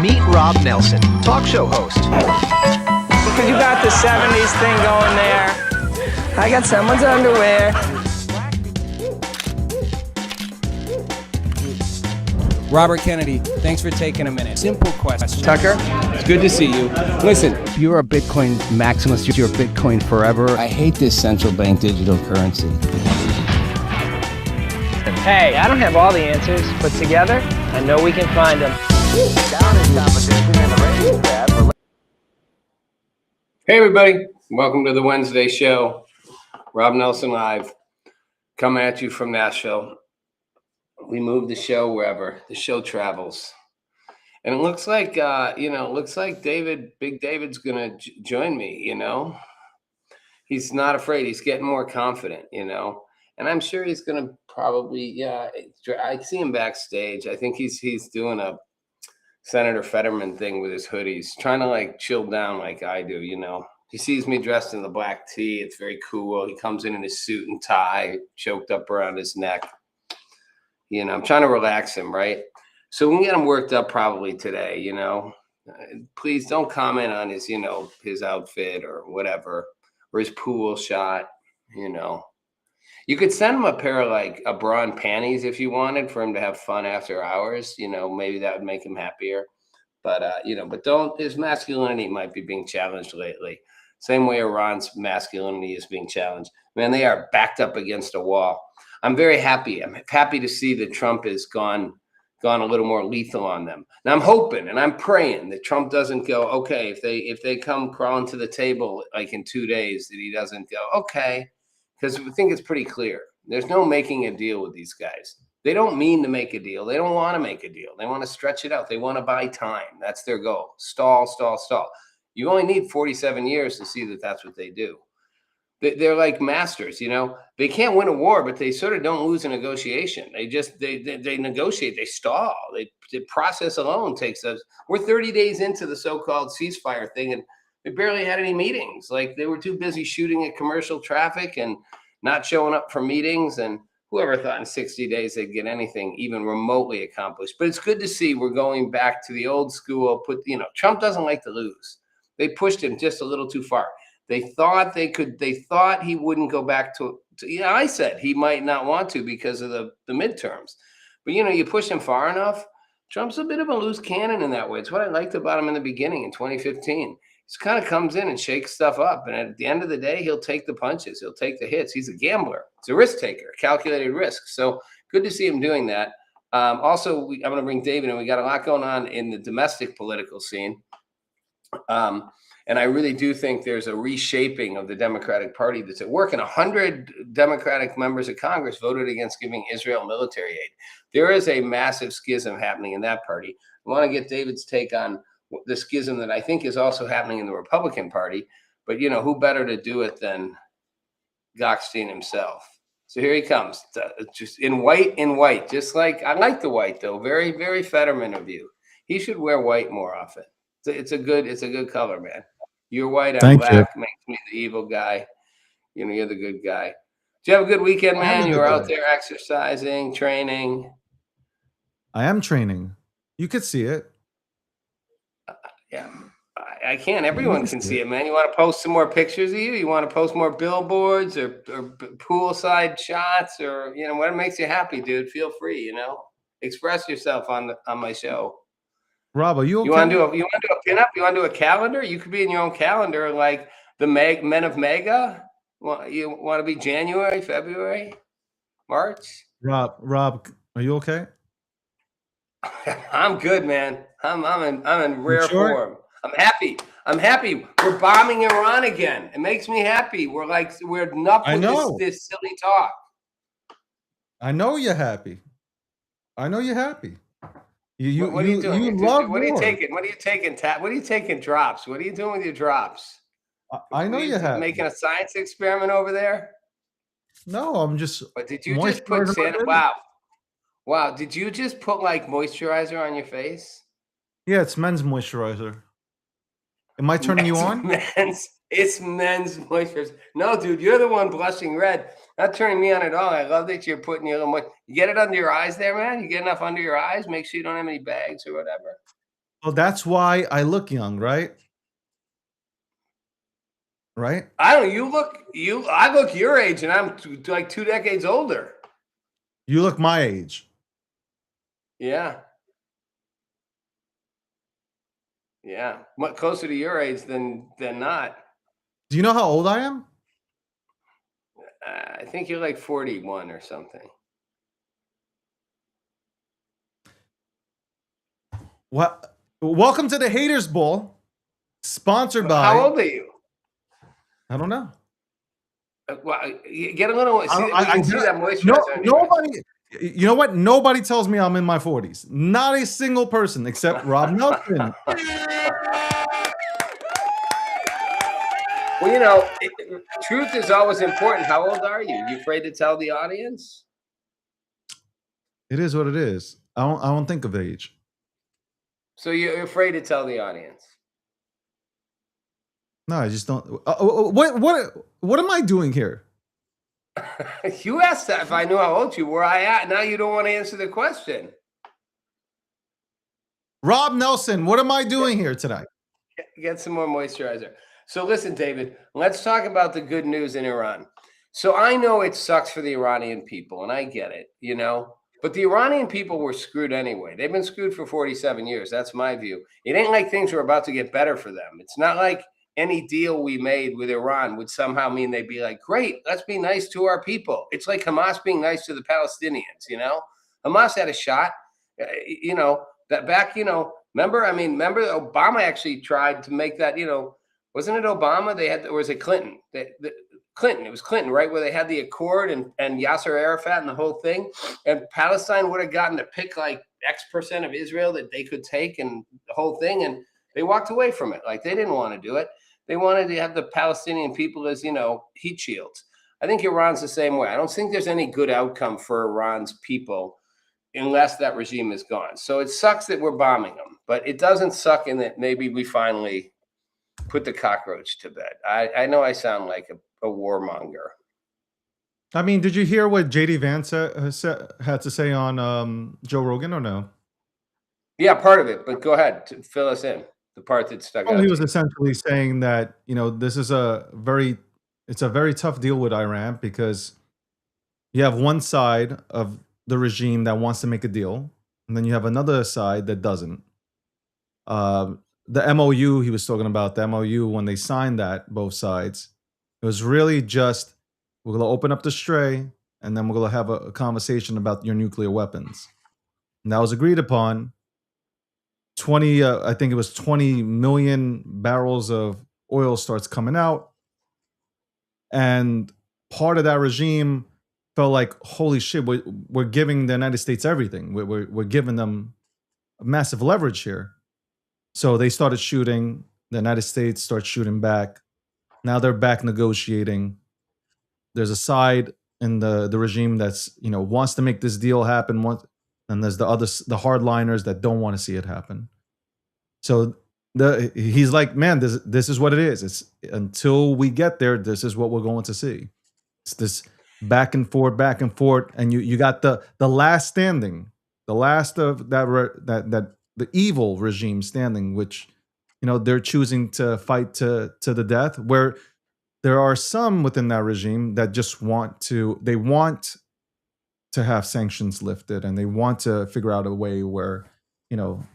Meet Rob Nelson, talk show host. Because you got the 70s thing going there. I got someone's underwear. Robert Kennedy, thanks for taking a minute. Simple question. Tucker, it's good to see you. Listen, you're a Bitcoin maximalist. You're Bitcoin forever. I hate this central bank digital currency. Hey, I don't have all the answers, but together, I know we can find them. Hey everybody, welcome to the Wednesday show. Rob Nelson live, coming at you from Nashville. We move the show wherever the show travels, and it looks like Big David's gonna join me. He's not afraid. He's getting more confident. And I'm sure he's gonna probably I see him backstage. I think he's doing a Senator Fetterman thing with his hoodies, trying to like chill down like I do. He sees me dressed in the black tee. It's very cool. He comes in his suit and tie, choked up around his neck. I'm trying to relax him, right? So we can get him worked up probably today, Please don't comment on his, his outfit or whatever, or his pool shot, You could send him a pair of like a bra and panties if you wanted for him to have fun after hours, maybe that would make him happier. But but don't his masculinity might be being challenged lately. Same way Iran's masculinity is being challenged. Man, they are backed up against a wall. I'm very happy. I'm happy to see that Trump has gone a little more lethal on them. Now I'm hoping and I'm praying that Trump doesn't go, okay, if they come crawling to the table like in 2 days, that he doesn't go, okay, because we think it's pretty clear. There's no making a deal with these guys. They don't mean to make a deal. They don't want to make a deal. They want to stretch it out. They want to buy time. That's their goal. Stall, stall, stall. You only need 47 years to see that that's what they do. They're like masters, They can't win a war, but they sort of don't lose a negotiation. They just they negotiate. They stall. The process alone takes us. We're 30 days into the so-called ceasefire thing, and we barely had any meetings. Like they were too busy shooting at commercial traffic and not showing up for meetings. And whoever thought in 60 days they'd get anything even remotely accomplished. But it's good to see we're going back to the old school. Trump doesn't like to lose. They pushed him just a little too far. They thought they could. They thought he wouldn't go back to. I said he might not want to because of the midterms. But you push him far enough. Trump's a bit of a loose cannon in that way. It's what I liked about him in the beginning in 2015. He just kind of comes in and shakes stuff up, and at the end of the day, he'll take the punches. He'll take the hits. He's a gambler. He's a risk taker, calculated risk. So good to see him doing that. Also, I'm going to bring David in. We got a lot going on in the domestic political scene. And I really do think there's a reshaping of the Democratic Party that's at work. And 100 Democratic members of Congress voted against giving Israel military aid. There is a massive schism happening in that party. I want to get David's take on the schism that I think is also happening in the Republican Party. But, who better to do it than Gockstein himself? So here he comes, just in white, just like I like the white, though. Very, very Fetterman of you. He should wear white more often. It's a good color, man. You're white, I'm black, makes me the evil guy. You're the good guy. Did you have a good weekend, man? You were out there exercising, training. I am training. You could see it. Yeah, I can't. Everyone can see it, man. You want to post some more pictures of you? You want to post more billboards or poolside shots or, what makes you happy, dude? Feel free, express yourself on my show. Rob, are you okay? You want to do a pinup? You want to do a calendar? You could be in your own calendar, like the Men of Mega. You want to be January, February, March? Rob, are you okay? I'm good, man. I'm in rare form. I'm happy. We're bombing Iran again. It makes me happy. We're enough with this silly talk. I know you're happy. What are you doing? What are you taking? What are you taking? What are you taking? Drops. What are you doing with your drops? I know you're happy. Making a science experiment over there? No, I'm just. But did you just put Wow. Did you just put moisturizer on your face? Yeah, it's men's moisturizer. Am I turning you on? It's men's moisturizer. No, dude, you're the one blushing red. Not turning me on at all. I love that you're putting your little You get it under your eyes there, man? You get enough under your eyes? Make sure you don't have any bags or whatever. Well, that's why I look young, right? Right? I look your age, and I'm like 2 decades older. You look my age. Yeah. Yeah. Much closer to your age than not. Do you know how old I am? I think you're like 41 or something. What? Welcome to the Haters Bowl, sponsored by. How old are you? I don't know. Well, you get a little. See that moisturizer. No, nobody. You know what? Nobody tells me I'm in my 40s. Not a single person except Rob Nelson. Well, truth is always important. How old are you? You afraid to tell the audience? It is what it is. I don't think of age. So you're afraid to tell the audience? No, I just don't. What am I doing here? You asked that if I knew how old you were. I at. Now you don't want to answer the question. Rob Nelson, what am I doing here tonight? Get some more moisturizer. So listen, David, let's talk about the good news in Iran. So I know it sucks for the Iranian people, and I get it, But the Iranian people were screwed anyway. They've been screwed for 47 years. That's my view. It ain't like things were about to get better for them. It's not like any deal we made with Iran would somehow mean they'd be like, great, let's be nice to our people. It's like Hamas being nice to the Palestinians, you know? Hamas had a shot, that back, remember Obama actually tried to make that, wasn't it Obama? Or was it Clinton? Clinton, it was Clinton, right? Where they had the Accord and Yasser Arafat and the whole thing. And Palestine would have gotten to pick like X% of Israel that they could take and the whole thing. And they walked away from it. Like they didn't want to do it. They wanted to have the Palestinian people as, heat shields. I think Iran's the same way. I don't think there's any good outcome for Iran's people unless that regime is gone. So it sucks that we're bombing them, but it doesn't suck in that maybe we finally put the cockroach to bed. I know I sound like a warmonger. I mean, did you hear what JD Vance had to say on Joe Rogan or no? Yeah, part of it, but go ahead to fill us in. The part that stuck out. He was essentially saying that, this is it's a very tough deal with Iran because you have one side of the regime that wants to make a deal, and then you have another side that doesn't. The MOU he was talking about, the MOU, when they signed that, both sides, it was really just, we're going to open up the stray, and then we're going to have a conversation about your nuclear weapons. And that was agreed upon. I think it was 20 million barrels of oil starts coming out. And part of that regime felt like, holy shit, we're giving the United States everything. We're giving them massive leverage here. So they started shooting. The United States started shooting back. Now they're back negotiating. There's a side in the regime that's, wants to make this deal happen. And there's the hardliners that don't want to see it happen. So he's like, man, this is what it is. It's until we get there, this is what we're going to see. It's this back and forth, and you got the last standing, the last of that the evil regime standing, which they're choosing to fight to the death. Where there are some within that regime that just want to have sanctions lifted, and they want to figure out a way where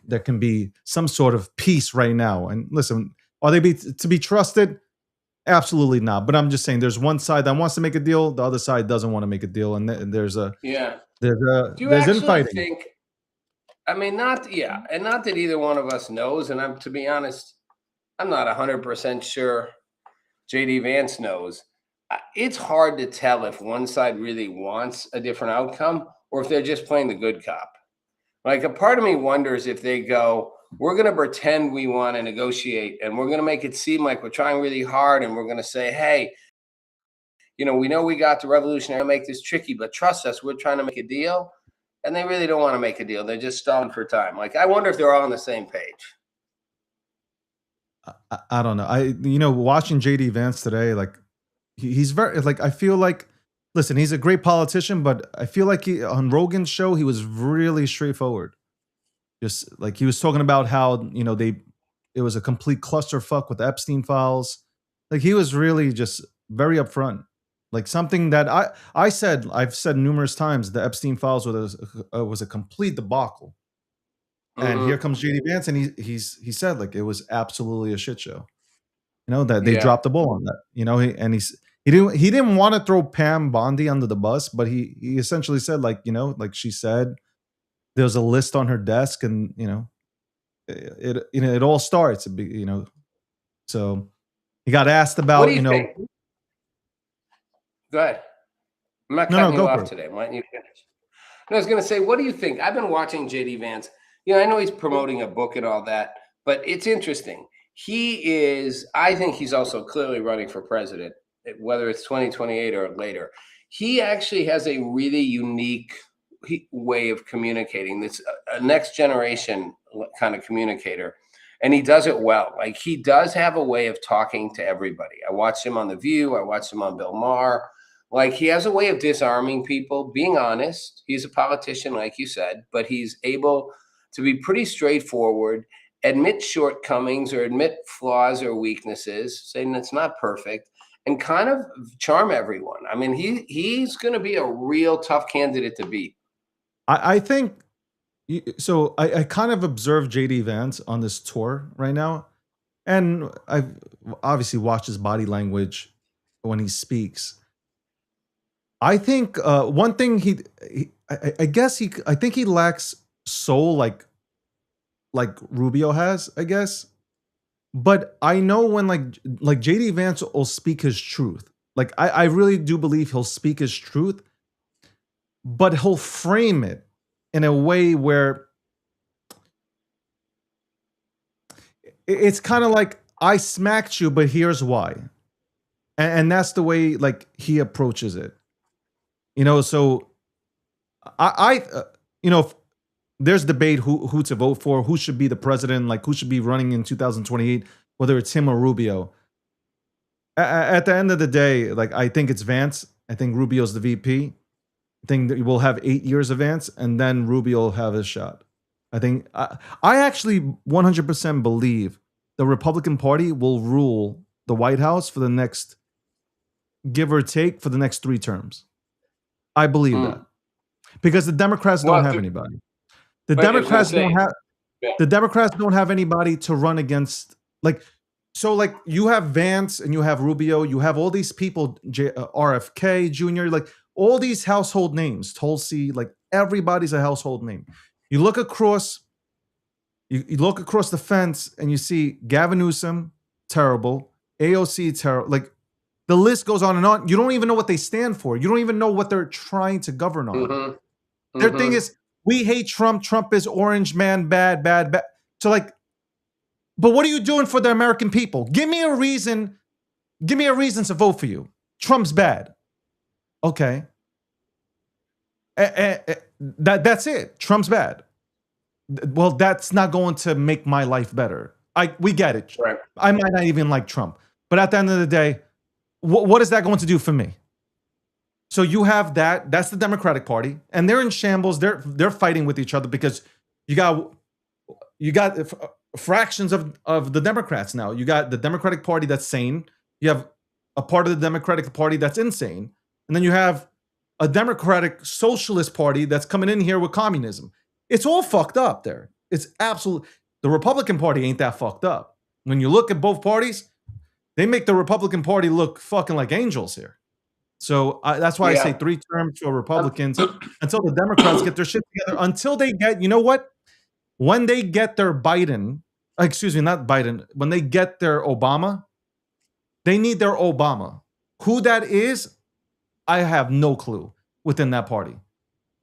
there can be some sort of peace right now. And listen, are they to be trusted? Absolutely not. But I'm just saying, there's one side that wants to make a deal, the other side doesn't want to make a deal, and there's infighting. Think? I mean, not that either one of us knows. And to be honest, I'm not 100% sure JD Vance knows. It's hard to tell if one side really wants a different outcome or if they're just playing the good cop. Like a part of me wonders if they go, we're going to pretend we want to negotiate and we're going to make it seem like we're trying really hard. And we're going to say, hey, we know we got the revolutionary to make this tricky, but trust us, we're trying to make a deal. And they really don't want to make a deal. They're just stalling for time. Like, I wonder if they're all on the same page. I don't know. Watching JD Vance today, like he's very, like, I feel like, listen, he's a great politician, but I feel like on Rogan's show, he was really straightforward. Just like he was talking about how, it was a complete clusterfuck with the Epstein files. Like he was really just very upfront. Like something that I've said numerous times, the Epstein files was a complete debacle. And here comes JD Vance, and he said like it was absolutely a shit show. That they dropped the ball on that. He didn't want to throw Pam Bondi under the bus, but he essentially said like she said, there's a list on her desk, and it all starts. So he got asked about What do you think? Go ahead. I'm not cutting you off today. Why don't you finish? I was going to say, what do you think? I've been watching JD Vance. I know he's promoting a book and all that, but it's interesting. I think he's also clearly running for president, whether it's 2028 or later. He actually has a really unique way of communicating. This a next generation kind of communicator. And he does it well. Like he does have a way of talking to everybody. I watched him on The View. I watched him on Bill Maher. Like he has a way of disarming people, being honest. He's a politician, like you said, but he's able to be pretty straightforward, admit shortcomings or admit flaws or weaknesses, saying it's not perfect, and kind of charm everyone. I mean, he's going to be a real tough candidate to beat. I think so. I kind of observed JD Vance on this tour right now, and I've obviously watched his body language when he speaks. I think one thing I guess I think he lacks soul like Rubio has, I guess. But I know when like JD Vance will speak his truth. Like I really do believe he'll speak his truth, but he'll frame it in a way where it's kind of like I smacked you, but here's why. And that's the way like he approaches it. So I there's debate who to vote for, who should be the president, like who should be running in 2028, whether it's him or Rubio. At the end of the day, like I think it's Vance. I think Rubio's the VP. I think that we'll have 8 years of Vance, and then Rubio will have his shot. I actually 100% believe the Republican Party will rule the White House for the next, give or take, for the next 3 terms. I believe that because the Democrats don't have anybody. The Democrats don't have. The Democrats don't have anybody to run against. So you have Vance and you have Rubio. You have all these people, RFK Jr. Like all these household names, Tulsi. Like everybody's a household name. You look across. You look across the fence and you see Gavin Newsom, terrible. AOC, terrible. Like the list goes on and on. You don't even know what they stand for. You don't even know what they're trying to govern on. Mm-hmm. Their thing is, we hate Trump. Trump is orange man, bad, bad, bad. So but what are you doing for the American people? Give me a reason. Give me a reason to vote for you. Trump's bad. Okay. That's it. Trump's bad. Well, that's not going to make my life better. We get it. Right. I might not even like Trump. But at the end of the day, what is that going to do for me? So you have that. That's the Democratic Party, and they're in shambles. They're fighting with each other because you got fractions of the Democrats now. You got the Democratic Party that's sane. You have a part of the Democratic Party that's insane, and then you have a Democratic Socialist Party that's coming in here with communism. It's all fucked up there. It's absolute. The Republican Party ain't that fucked up. When you look at both parties, they make the Republican Party look fucking like angels here. So that's why I say 3 terms for Republicans until the Democrats get their shit together. Until they get, you know what? When they get their Biden, excuse me, not Biden, when they get their Obama, they need their Obama. Who that is, I have no clue within that party.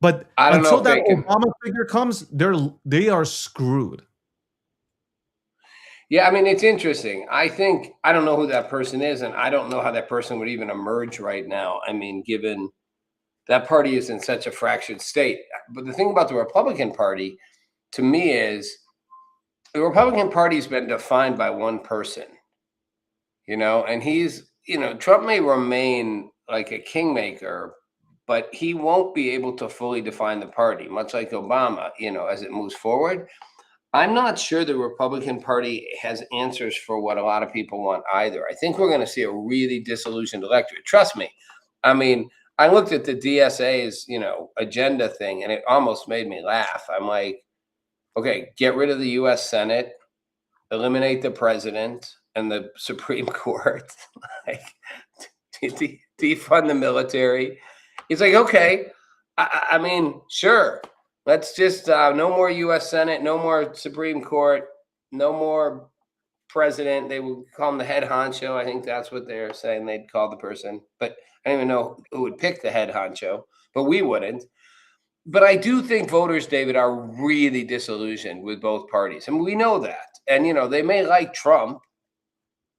But until that Obama figure comes, they are screwed. Yeah, I mean, it's interesting. I don't know who that person is, and I don't know how that person would even emerge right now. I mean, given that party is in such a fractured state. But the thing about the Republican Party, to me, is the Republican Party has been defined by one person, and Trump may remain like a kingmaker, but he won't be able to fully define the party, much like Obama, as it moves forward. I'm not sure the Republican Party has answers for what a lot of people want either. I think we're going to see a really disillusioned electorate. Trust me. I mean, I looked at the DSA's, agenda thing, and it almost made me laugh. I'm like, okay, get rid of the U.S. Senate, eliminate the president and the Supreme Court, defund the military. It's like, okay, I mean, sure. Let's just no more U.S. Senate, no more Supreme Court, no more president. They would call him the head honcho. I think that's what they're saying they'd call the person. But I don't even know who would pick the head honcho, but we wouldn't. But I do think voters, David, are really disillusioned with both parties. I mean, we know that. And, they may like Trump,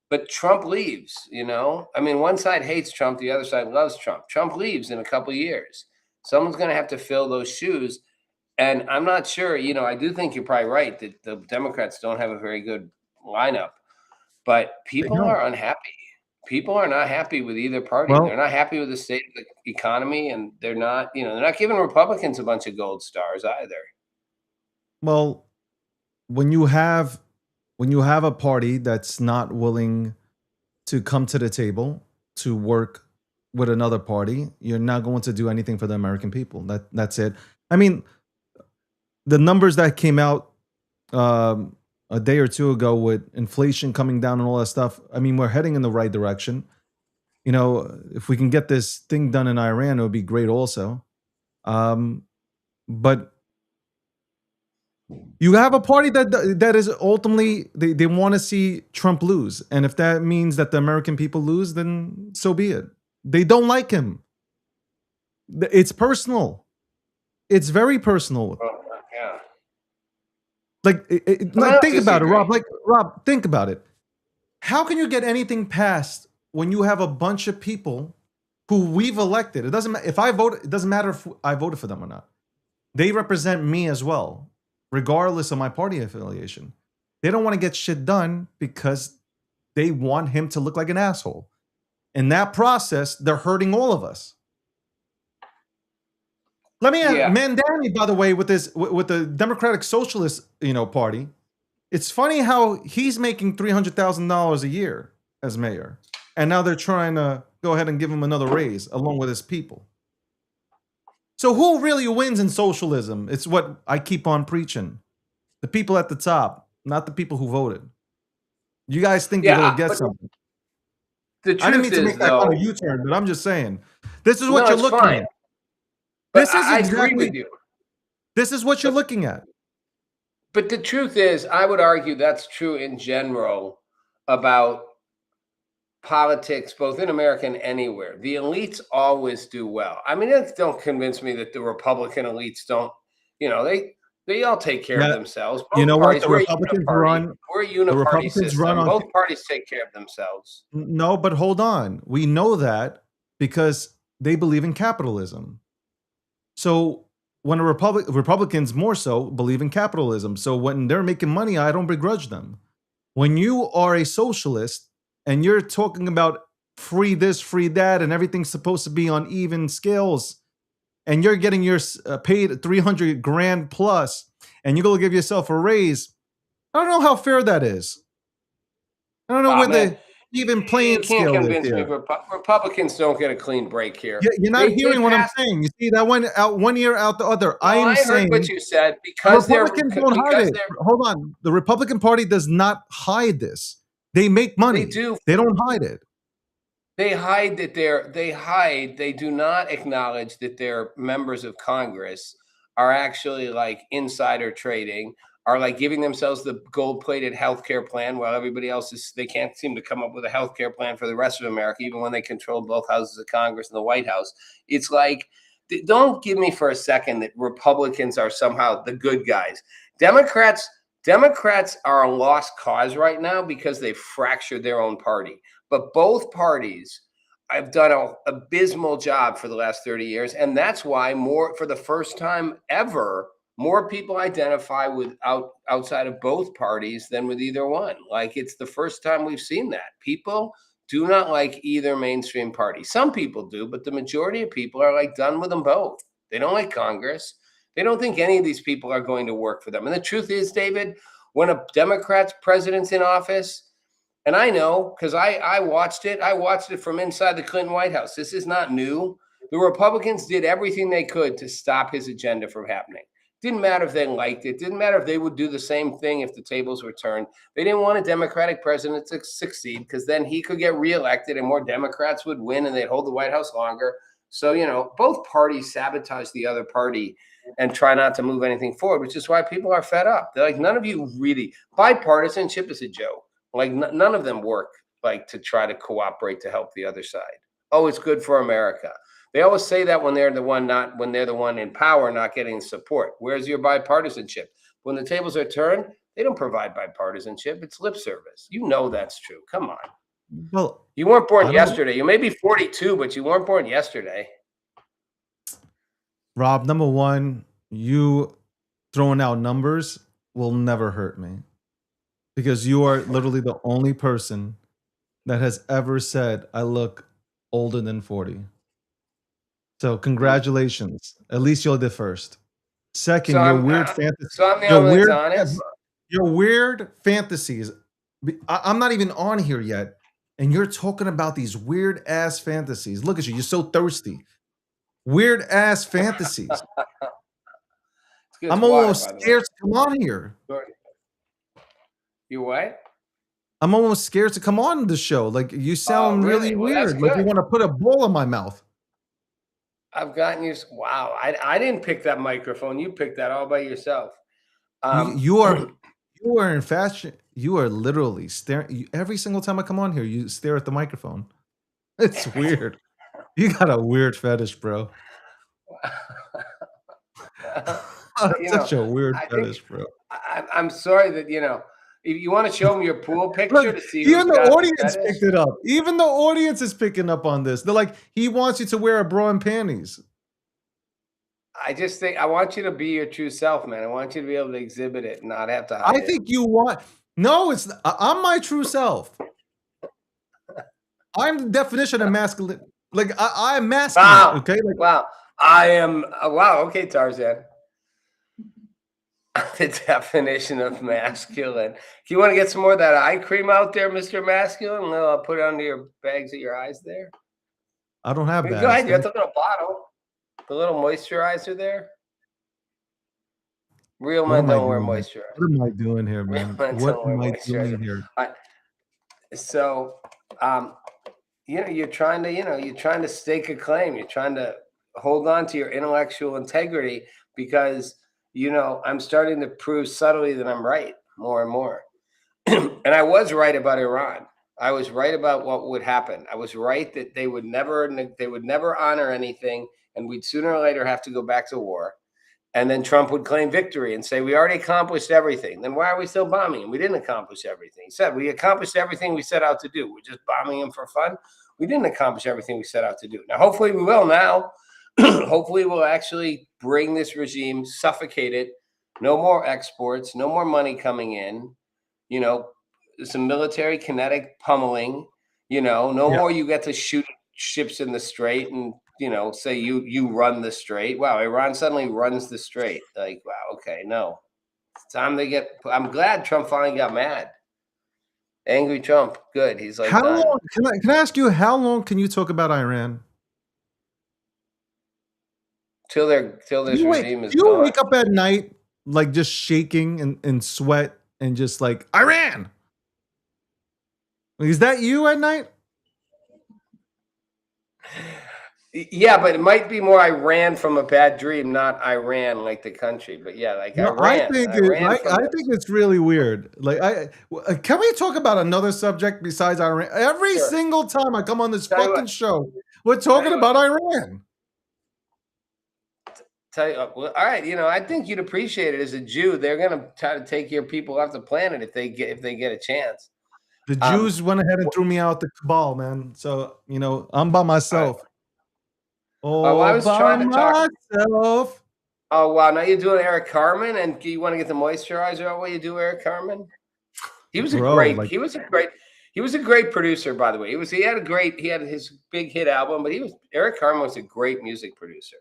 but Trump leaves, I mean, one side hates Trump, the other side loves Trump. Trump leaves in a couple of years. Someone's going to have to fill those shoes. And I'm not sure, I do think you're probably right that the Democrats don't have a very good lineup, but people are unhappy. People are not happy with either party. Well, they're not happy with the state of the economy, and they're not giving Republicans a bunch of gold stars either. Well, when you have a party that's not willing to come to the table to work with another party, you're not going to do anything for the American people. That's it. I mean, the numbers that came out a day or two ago with inflation coming down and all that stuff, I mean, we're heading in the right direction. You know, if we can get this thing done in Iran, it would be great also. But you have a party that is ultimately, they want to see Trump lose. And if that means that the American people lose, then so be it. They don't like him. It's personal. It's very personal. Yeah. Like, I like think about it, disagree. Rob. Like, Rob, think about it. How can you get anything passed when you have a bunch of people who we've elected? It doesn't matter if I vote. It doesn't matter if I voted for them or not. They represent me as well, regardless of my party affiliation. They don't want to get shit done because they want him to look like an asshole. In that process, they're hurting all of us. Let me Yeah. Mandani, by the way, with the Democratic Socialist, party. It's funny how he's making $300,000 a year as mayor, and now they're trying to go ahead and give him another raise along with his people. So who really wins in socialism? It's what I keep on preaching: the people at the top, not the people who voted. You guys think you're gonna get but something? the I didn't truth mean to is, make that kind though, of U-turn, but I'm just saying, this is what no, you're it's looking fine. at. But This is I agree exactly. with you. This is what you're looking at. But the truth is, I would argue that's true in general about politics, both in America and anywhere. The elites always do well. I mean, don't convince me that the Republican elites don't. They all take care of Yeah, themselves. you Both know what? parties. The We're a Republicans uniparty. run. We're a The uniparty Republicans run system. on. Both parties take care of themselves. No, but hold on. We know that because they believe in capitalism. So when Republicans more so believe in capitalism. So when they're making money, I don't begrudge them. When you are a socialist and you're talking about free this, free that, and everything's supposed to be on even scales, and you're getting your paid 300 grand plus, and you go give yourself a raise, I don't know how fair that is. I don't know where Man, the even you playing can't scale is convince me. here. Republicans don't get a clean break here. You're not They hearing what I'm passed. saying. You see, that went out one ear, out the other. I No, am I heard what saying you said the because they're Republicans don't hide it. Hold on. The Republican Party does not hide this. They make money. they do. They don't hide it. They hide that they do not acknowledge that their members of Congress are actually like insider trading, are like giving themselves the gold-plated healthcare plan while everybody else they can't seem to come up with a healthcare plan for the rest of America, even when they control both houses of Congress and the White House. It's like, don't give me for a second that Republicans are somehow the good guys. Democrats are a lost cause right now because they've fractured their own party. But both parties have done an abysmal job for the last 30 years. And that's why for the first time ever, more people identify with outside of both parties than with either one. Like, it's the first time we've seen that. People do not like either mainstream party. Some people do, but the majority of people are like done with them both. They don't like Congress. They don't think any of these people are going to work for them. And the truth is, David, when a Democrat's president's in office, and I know because I watched it. I watched it from inside the Clinton White House. This is not new. The Republicans did everything they could to stop his agenda from happening. Didn't matter if they liked it. Didn't matter if they would do the same thing if the tables were turned. They didn't want a Democratic president to succeed because then he could get reelected and more Democrats would win and they'd hold the White House longer. So, both parties sabotage the other party and try not to move anything forward, which is why people are fed up. They're like, none of you really, bipartisanship is a joke. Like none of them work like to try to cooperate to help the other side. Oh, it's good for America. They always say that when they're the one in power, not getting support. Where's your bipartisanship? When the tables are turned, they don't provide bipartisanship. It's lip service. You know that's true. Come on. Well, You weren't born yesterday. You may be 42, but you weren't born yesterday. Rob, number one, you throwing out numbers will never hurt me. Because you are literally the only person that has ever said I look older than 40. So congratulations. At least you're the first. Second, So your weird fantasy. So I'm the only one that's honest. Your weird fantasies. I'm not even on here yet, and you're talking about these weird ass fantasies. Look at you. You're so thirsty. Weird ass fantasies. good. I'm It's water, almost by the way. scared to come on here. You what? I'm almost scared to come on the show. Like you sound really? really Well, that's weird. Like you good. want to put a ball in my mouth. I've gotten you. Wow, I didn't pick that microphone. You picked that all by yourself. You are in fashion. You are literally staring. Every single time I come on here, you stare at the microphone. It's weird. You got a weird fetish, bro. Such a weird fetish, bro. I'm sorry that if you want to show me your pool picture Look, to see even who's the got audience the fetish. picked it up. Even the audience is picking up on this. They're like, he wants you to wear a bra and panties. I just think I want you to be your true self, man. I want you to be able to exhibit it and not have to hide I it. think you want. No, I'm my true self. I'm the definition of masculine. Like I'm masculine. Wow. Okay. Like, Wow. I am. Wow. Okay, Tarzan. The definition of masculine. Do you want to get some more of that eye cream out there, Mr. Masculine? I'll put it under your bags of your eyes there. I don't have bags. Go ahead. You got the little bottle. The little moisturizer there. Real men don't wear moisturizer. What am I doing here, man? What am I doing here? So, you're trying to stake a claim. You're trying to hold on to your intellectual integrity because, I'm starting to prove subtly that I'm right more and more. And I was right about Iran. I was right about what would happen. I was right that they would never honor anything, and we'd sooner or later have to go back to war. And then Trump would claim victory and say, we already accomplished everything. Then why are we still bombing him? We didn't accomplish everything. He said, we accomplished everything we set out to do. We're just bombing him for fun. We didn't accomplish everything we set out to do. Now, hopefully we will now. Hopefully we'll actually bring this regime, suffocate it. No more exports, no more money coming in, some military kinetic pummeling, no more you get to shoot ships in the strait and, say you run the strait. Wow, Iran suddenly runs the strait. Like, wow, okay, no. It's time I'm glad Trump finally got mad. Angry Trump. Good. He's like, how done. long? Can I ask you, how long can you talk about Iran? Till this regime is gone. You wake up at night like just shaking and sweat and just like, Iran. Is that you at night? Yeah, but it might be more I ran from a bad dream, not Iran like the country. But yeah, like No, I think it's really weird. Like, can we talk about another subject besides Iran? Every single time I come on this fucking show, we're talking about Iran. Tell you, well, all right. I think you'd appreciate it as a Jew. They're gonna try to take your people off the planet if they get a chance. The Jews went ahead and threw me out the cabal, man. So I'm by myself. I was trying to talk. Myself. Oh wow! Now you're doing Eric Carmen, and you want to get the moisturizer out while you do Eric Carmen? He was he was a great producer, by the way. He had his big hit album, but Eric Carmen was a great music producer.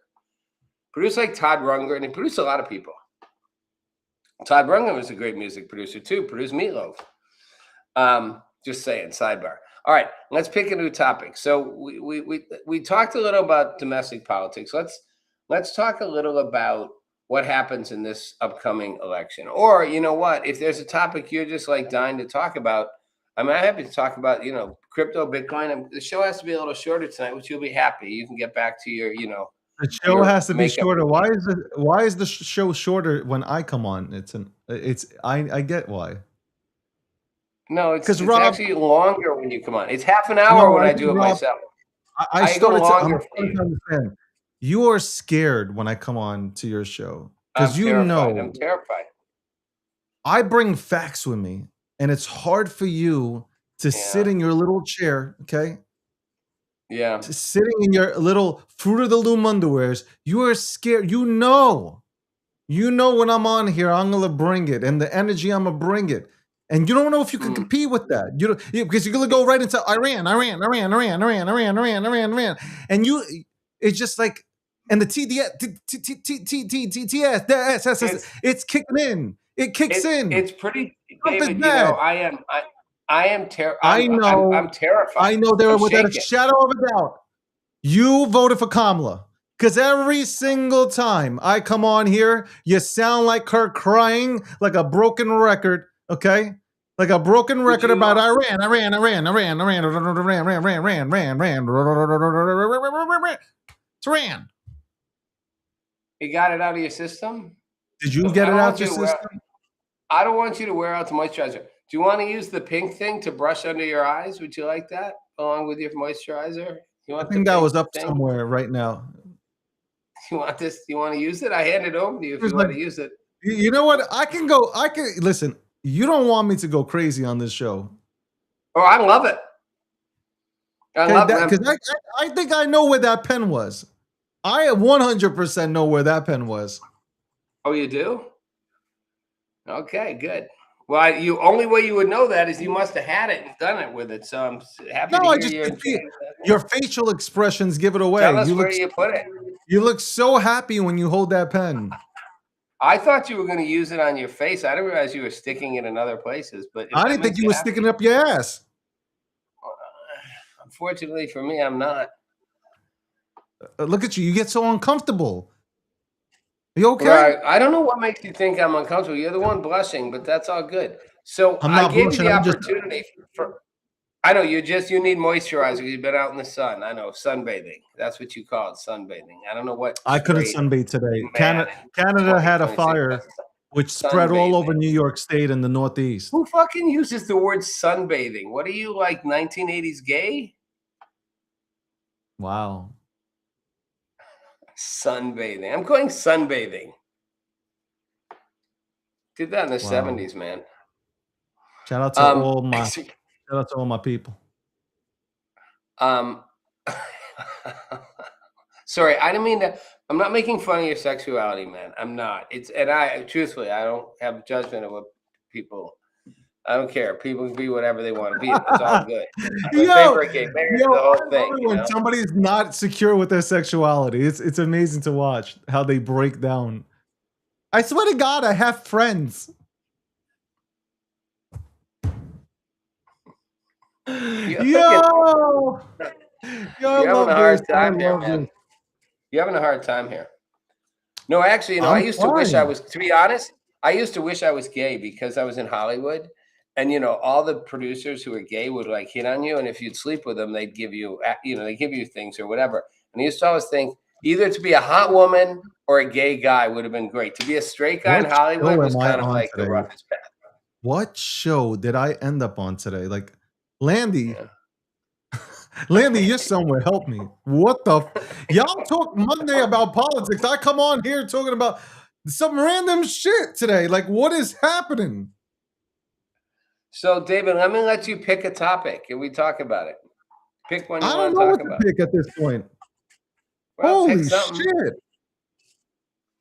Produced like Todd Rundgren, and he produced a lot of people. Todd Rundgren was a great music producer too. Produced Meatloaf. Just saying, sidebar. All right, let's pick a new topic. So we talked a little about domestic politics. Let's talk a little about what happens in this upcoming election. Or you know what? If there's a topic you're just like dying to talk about, I'm happy to talk about crypto, Bitcoin. The show has to be a little shorter tonight, which you'll be happy. You can get back to your The show has to be shorter. Why is the show shorter when I come on? I get why. No, it's actually longer when you come on. It's half an hour when I do it myself. I'm starting to understand. You are scared when I come on to your show because I'm terrified. I bring facts with me, and it's hard for you to sit in your little chair. Okay. Yeah. Sitting in your little Fruit of the Loom underwears, you are scared. You know when I'm on here, I'm gonna bring it, and the energy I'm gonna bring it. And you don't know if you can compete with that. Because you're gonna go right into Iran, and it's just like, and the TDS, it's kicking in. It kicks in. It's pretty, David. I am terrified. I'm terrified. I know there without a shadow of a doubt. You voted for Kamala. Because every single time I come on here, you sound like her crying like a broken record, okay? Like a broken record about Iran. It's Iran. You got it out of your system? Did you get it out your system? I don't want you to wear out the moisturizer. Do you want to use the pink thing to brush under your eyes? Would you like that along with your moisturizer? I think that was up somewhere right now. You want this? You want to use it? I hand it over to you if you want to use it. You know what? I can listen. You don't want me to go crazy on this show. Oh, I love it. I love it because I think I know where that pen was. I 100% know where that pen was. Oh, you do? Okay, good. Well, you only way you would know that is you must have had it and done it with it. So I'm happy to hear your facial expressions give it away. Tell us where you put it. You look so happy when you hold that pen. I thought you were going to use it on your face. I didn't realize you were sticking it in other places. But I didn't think you were sticking it up your ass. Unfortunately for me, I'm not. Look at you. You get so uncomfortable. Are you okay? Right. I don't know what makes you think I'm uncomfortable. You're the one blushing, but that's all good. So I gave you the opportunity for. I know you need moisturizer. You've been out in the sun. I know, sunbathing. That's what you call it, sunbathing. I don't know what. I couldn't sunbathe today. Canada had a fire which spread all over New York State and the Northeast. Who fucking uses the word sunbathing? What are you, like 1980s gay? Wow. Sunbathing. I'm going sunbathing. Did that in the 70s, man. Shout out to all my people. Sorry, I didn't mean to. I'm not making fun of your sexuality, man. I'm not. Truthfully, I don't have judgment of what people. I don't care. People can be whatever they want to be. It's all good. The whole thing. When somebody's not secure with their sexuality, it's amazing to watch how they break down. I swear to God, I have friends. You're having a hard time here, man. You're having a hard time here. No, actually, I used to wish I was. To be honest, I used to wish I was gay because I was in Hollywood. And, all the producers who are gay would like hit on you. And if you'd sleep with them, they'd give you, they give you things or whatever. And I used to always think either to be a hot woman or a gay guy would have been great. To be a straight guy in Hollywood was kind of like the roughest path. What show did I end up on today? Like, Landy. Yeah. Landy, you're somewhere. Help me. What the? Y'all talk Monday about politics. I come on here talking about some random shit today. Like, what is happening? So, David, let me let you pick a topic and we talk about it. Pick one you want to talk about. I don't know what to pick at this point. Well, holy shit.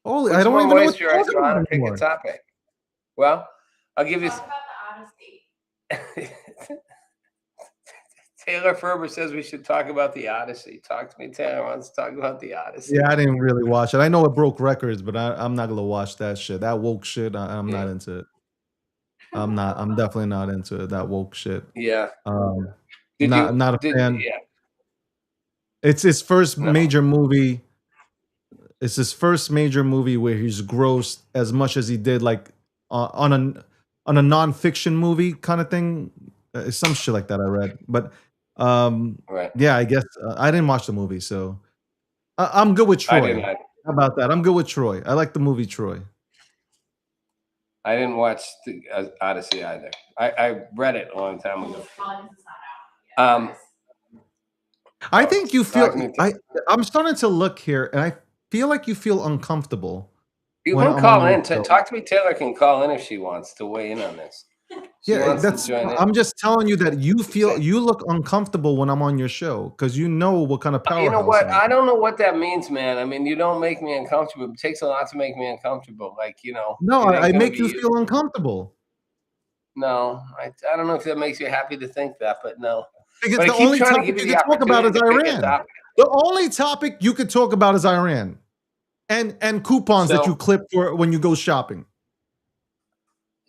Holy, I don't even know what to talk about. Pick a topic. Well, I'll give you. Talk about the Odyssey. Taylor Ferber says we should talk about the Odyssey. Talk to me. Taylor wants to talk about the Odyssey. Yeah, I didn't really watch it. I know it broke records, but I'm not going to watch that shit. That woke shit, I'm not into it. I'm definitely not into it, that woke shit. Yeah. Not a fan. Yeah. It's his first major movie. It's his first major movie where he's grossed as much as he did, like on a nonfiction movie kind of thing. Some shit like that I read. But right. Yeah, I guess I didn't watch the movie, so I'm good with Troy. How about that? I'm good with Troy. I like the movie Troy. I didn't watch the Odyssey either. I read it a long time ago. I think you feel. I'm starting to look here, and I feel like you feel uncomfortable. You can call in. Talk to me. Taylor can call in if she wants to weigh in on this. I'm just telling you that you look uncomfortable when I'm on your show because you know what kind of power. You know what? I don't know what that means, man. I mean, you don't make me uncomfortable. It takes a lot to make me uncomfortable. Like, No, I make you feel uncomfortable. No, I don't know if that makes you happy to think that, but no. Because the only topic you can talk about is Iran. The only topic you could talk about is Iran, and coupons that you clip for when you go shopping.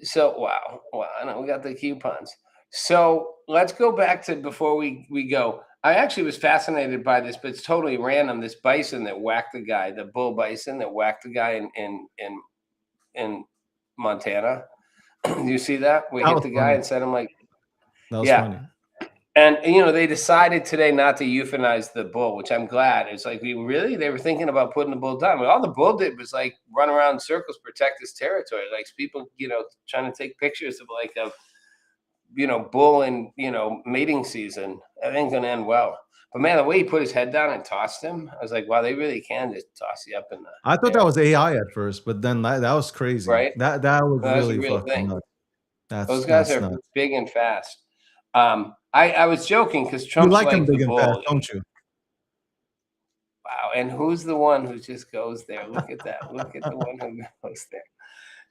So wow, I know we got the coupons. So let's go back to before we go. I actually was fascinated by this, but it's totally random. This bison that whacked the guy, the bull bison that whacked the guy in Montana. You see that? We That hit was the guy funny. and sent him like, That was yeah. funny. And they decided today not to euthanize the bull, which I'm glad. It's like they were thinking about putting the bull down. All the bull did was like run around in circles, protect his territory. Like people, trying to take pictures of like a bull in mating season. That ain't gonna end well. But man, the way he put his head down and tossed him, I was like, wow, they really can just toss you up in the I thought air, that was AI at first, but then that was crazy. right? That was No, that's a really real fucking thing. nuts. Those guys That's are nuts. big and fast. I was joking because You Trump's like them like big the and fast, bull. don't you? Wow, and who's the one who just goes there? Look at that. Look at the one who goes there.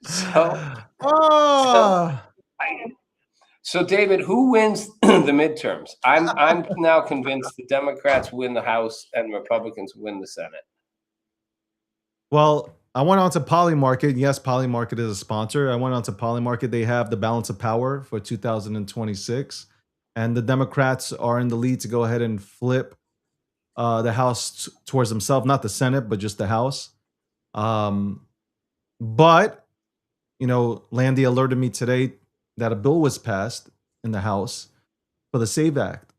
So, Ah, so David, who wins the midterms? I'm now convinced the Democrats win the House and Republicans win the Senate. well, I went on to Polymarket. Yes, Polymarket is a sponsor. I went on to Polymarket. They have the balance of power for 2026, and the Democrats are in the lead to go ahead and flip the House towards themselves, not the Senate, but just the House. But Landy alerted me today that a bill was passed in the House for the SAVE Act.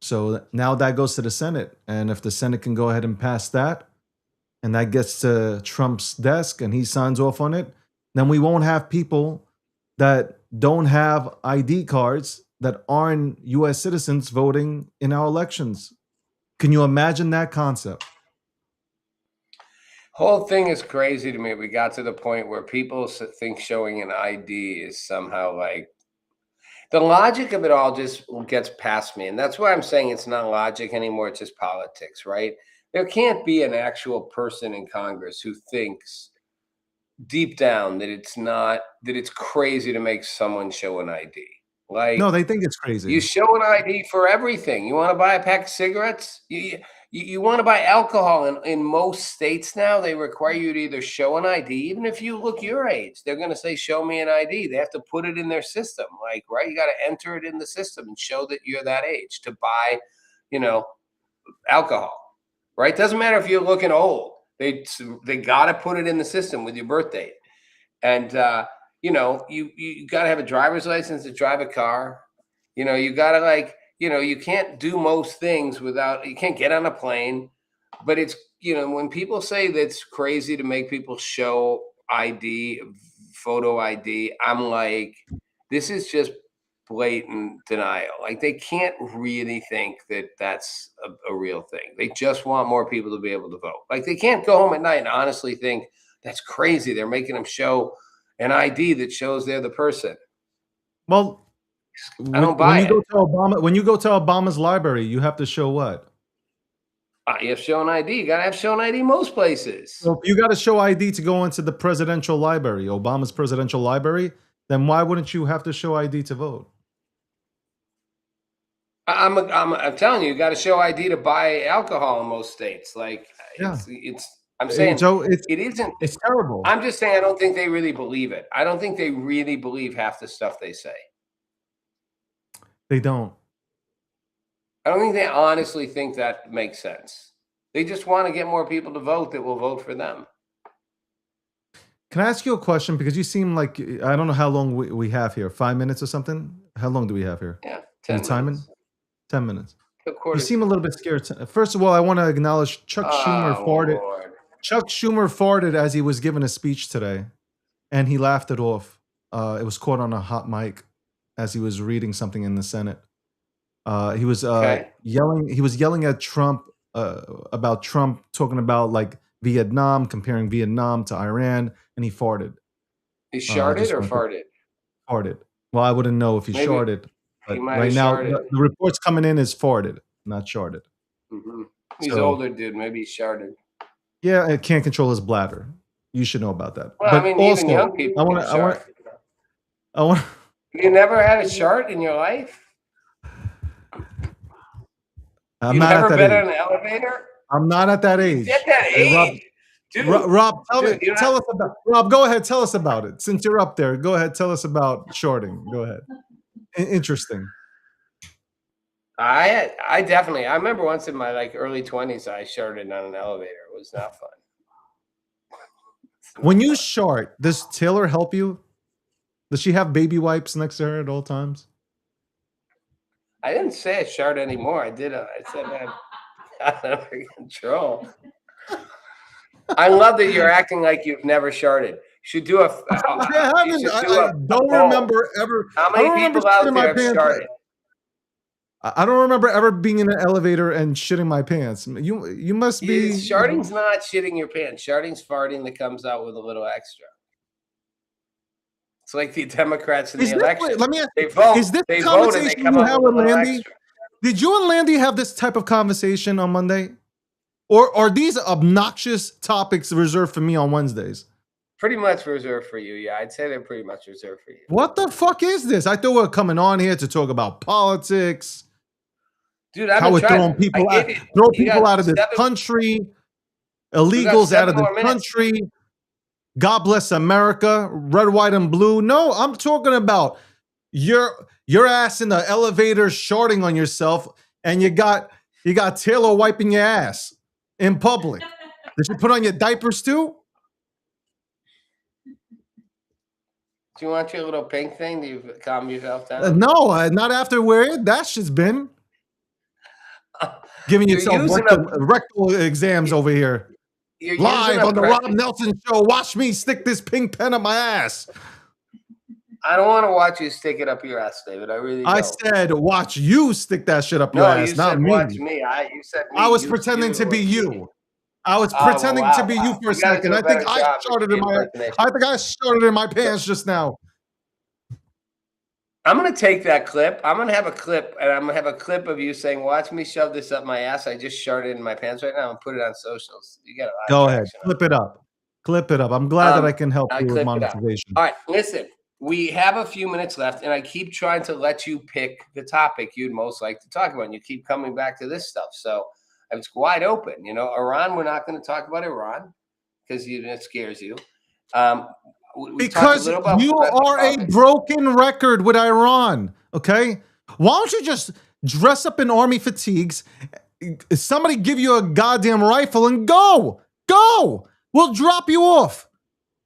So now that goes to the Senate, and if the Senate can go ahead and pass that, and that gets to Trump's desk and he signs off on it, then we won't have people that don't have ID cards that aren't US citizens voting in our elections. Can you imagine that concept? Whole thing is crazy to me. We got to the point where people think showing an ID is somehow like the logic of it all just gets past me. And that's why I'm saying it's not logic anymore. It's just politics, right? There can't be an actual person in Congress who thinks deep down that it's crazy to make someone show an ID. Like, No, they think it's crazy. you show an ID for everything. You want to buy a pack of cigarettes? You want to buy alcohol. In most states now, they require you to either show an ID, even if you look your age. They're going to say, show me an ID. They have to put it in their system. Like, right? You got to enter it in the system and show that you're that age to buy, alcohol. Right? Doesn't matter if you're looking old. They got to put it in the system with your birth date. And, you got to have a driver's license to drive a car. You got to you can't do most things you can't get on a plane. But it's, when people say that's crazy to make people show ID, photo ID, I'm like, this is just blatant denial. Like, they can't really think that that's a real thing. They just want more people to be able to vote. Like, they can't go home at night and honestly think that's crazy. They're making them show an ID that shows they're the person. Well, I don't buy it. When you go to Obama's library, you have to show what? You have to show an ID. You got to have show an ID most places. So if you got to show ID to go into the presidential library, Obama's presidential library, then why wouldn't you have to show ID to vote? I'm telling you, you got to show ID to buy alcohol in most states. Like, Yeah. I'm saying So it isn't. It's terrible. I'm just saying I don't think they really believe it. I don't think they really believe half the stuff they say. They don't. I don't think they honestly think that makes sense. They just want to get more people to vote that will vote for them. Can I ask you a question? Because you seem like, I don't know how long we have here. 5 minutes or something? How long do we have here? Yeah, Are 10 you timing? minutes. 10 minutes. Of course. You seem a little bit scared. First of all, I want to acknowledge Chuck Schumer farted. Lord. Chuck Schumer farted as he was giving a speech today, and he laughed it off. It was caught on a hot mic as he was reading something in the Senate. He was yelling. He was yelling at Trump about Trump talking about like Vietnam, comparing Vietnam to Iran, and he farted. He sharted or farted? Farted. Well, I wouldn't know if he Maybe sharted. But he might right have now, sharted. the reports coming in is farted, not sharded. Mm-hmm. He's So- older, dude. Maybe he sharted. Yeah, it can't control his bladder. You should know about that. Well, but I mean, also, even young people I want can to. I want. You never had a shart in your life? I'm You not never at that been age. in an elevator? I'm not at that age. Get that Hey, age. Dude, Rob, dude, you're tell not- us about. Rob, go ahead. Tell us about it. Since you're up there, go ahead. Tell us about shorting. Go ahead. interesting. I definitely. I remember once in my early 20s, I sharded on an elevator. It was not fun. When you shart, does Taylor help you? Does she have baby wipes next to her at all times? I didn't say I shard anymore. I did. I said I got under control. I love that you're acting like you've never sharded. You should do a. I don't remember ever. How many people out there have sharded? I don't remember ever being in an elevator and shitting my pants. You must be. Sharding's not shitting your pants. Sharding's farting that comes out with a little extra. It's like the Democrats in the election. Let me ask you, they vote. Is this they conversation vote and they come you up have with with a little Landy? extra. Did you and Landy have this type of conversation on Monday? Or are these obnoxious topics reserved for me on Wednesdays? Pretty much reserved for you. Yeah, I'd say they're pretty much reserved for you. What the fuck is this? I thought we were coming on here to talk about politics. Dude, I've how been we're trying. throwing people out of this country, illegals out of this country. God bless America, red, white, and blue. No, I'm talking about your ass in the elevator shorting on yourself, and you got Taylor wiping your ass in public. Did you put on your diapers too? Do you want your little pink thing? Do you calm yourself down? No, not after where that shit's been. Giving yourself rectal exams over here. Live on the Rob Nelson Show. Watch me stick this pink pen up my ass. I don't want to watch you stick it up your ass, David. I really don't. I said watch you stick that shit up your ass, you not said me. Watch me. You said me. I was pretending to be you. I was pretending to be you for a second. I think I started in my pants just now. I'm going to take that clip. I'm going to have a clip, and I'm going to have a clip of you saying, watch me shove this up my ass. I just sharted in my pants right now and put it on socials. You got a lot Go ahead. Clip it up. Clip it up. I'm glad that I can help you with monetization. All right. Listen, we have a few minutes left, and I keep trying to let you pick the topic you'd most like to talk about, and you keep coming back to this stuff. So it's wide open. You know, Iran, we're not going to talk about Iran because it scares you. Because you are a broken record with Iran, okay? Why don't you just dress up in army fatigues, somebody give you a goddamn rifle and go? Go! We'll drop you off.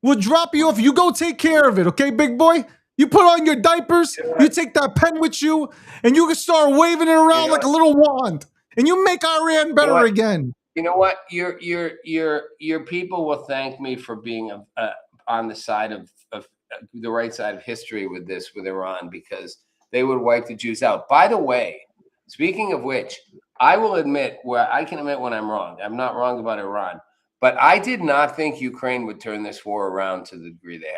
You go take care of it, okay, big boy? You put on your diapers, you take that pen with you, and you can start waving it around like a little wand, and you make Iran better again. You know what? Your people will thank me for being on the side of the right side of history with Iran, because they would wipe the Jews out. By the way, speaking of which, I will admit I can admit when I'm wrong. I'm not wrong about Iran, but I did not think Ukraine would turn this war around to the degree they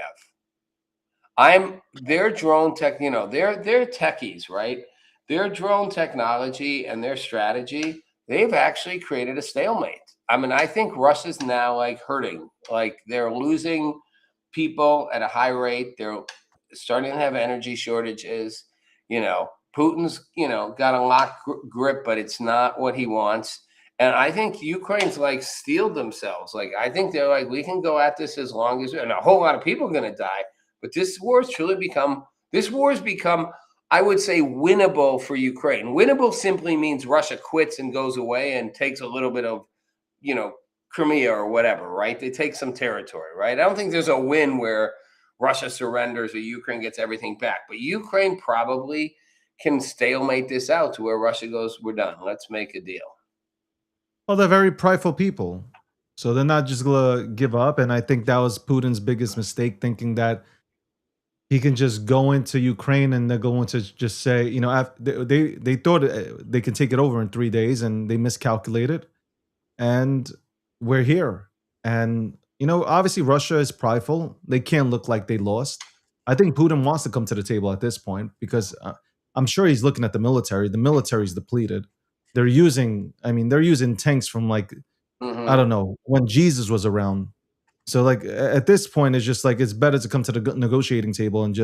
have. Their drone tech, they're techies, right? Their drone technology and their strategy, they've actually created a stalemate. I mean, I think Russia's now hurting, they're losing people at a high rate. They're starting to have energy shortages. Putin's, got a locked grip, but it's not what he wants. And I think Ukraine's steeled themselves. I think they're we can go at this as long as, and a whole lot of people are going to die. But this war has become, I would say, winnable for Ukraine. Winnable simply means Russia quits and goes away and takes a little bit of, Crimea or whatever, right? They take some territory, right? I don't think there's a win where Russia surrenders or Ukraine gets everything back. But Ukraine probably can stalemate this out to where Russia goes, we're done. Let's make a deal. Well, they're very prideful people. So they're not just going to give up. And I think that was Putin's biggest mistake, thinking that he can just go into Ukraine and they're going to just say, they thought they can take it over in 3 days, and they miscalculated. And we're here. And, obviously Russia is prideful. They can't look like they lost. I think Putin wants to come to the table at this point because I'm sure he's looking at the military. The military's depleted. They're using tanks from I don't know, when Jesus was around. So at this point, it's just it's better to come to the negotiating table and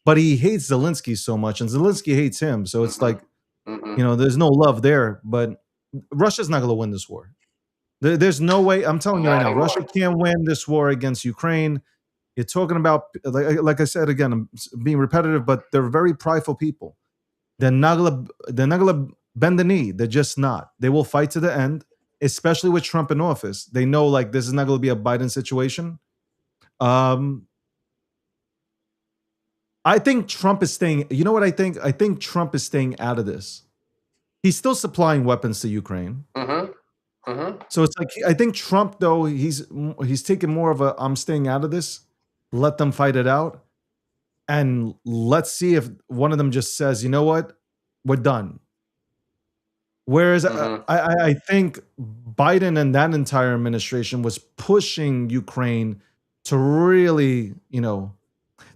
but he hates Zelensky so much and Zelensky hates him. So it's there's no love there, but Russia's not going to win this war. There's no way. I'm telling you right now, Russia can't win this war against Ukraine. You're talking about, like I said again, I'm being repetitive, but they're very prideful people. They're not gonna bend the knee. They're just not. They will fight to the end, especially with Trump in office. They know like this is not gonna be a Biden situation. I think Trump is staying. You know what I think? I think Trump is staying out of this. He's still supplying weapons to Ukraine. So it's like I think Trump though he's taking more of a I'm staying out of this. Let them fight it out, and let's see if one of them just says, you know what, we're done. Whereas I think Biden and that entire administration was pushing Ukraine to really,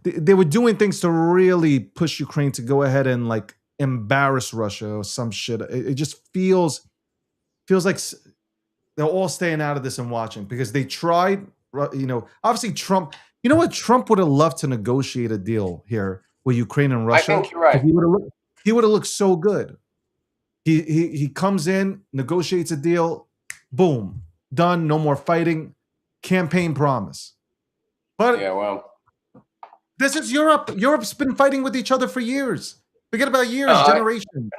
they were doing things to really push Ukraine to go ahead and like embarrass Russia or some shit. It just feels like they're all staying out of this and watching because they tried, obviously Trump, you know what? Trump would have loved to negotiate a deal here with Ukraine and Russia. I think you're right. He would have looked so good. He comes in, negotiates a deal, boom, done, no more fighting, campaign promise. But yeah, well, this is Europe. Europe's been fighting with each other for years. Forget about years, generations.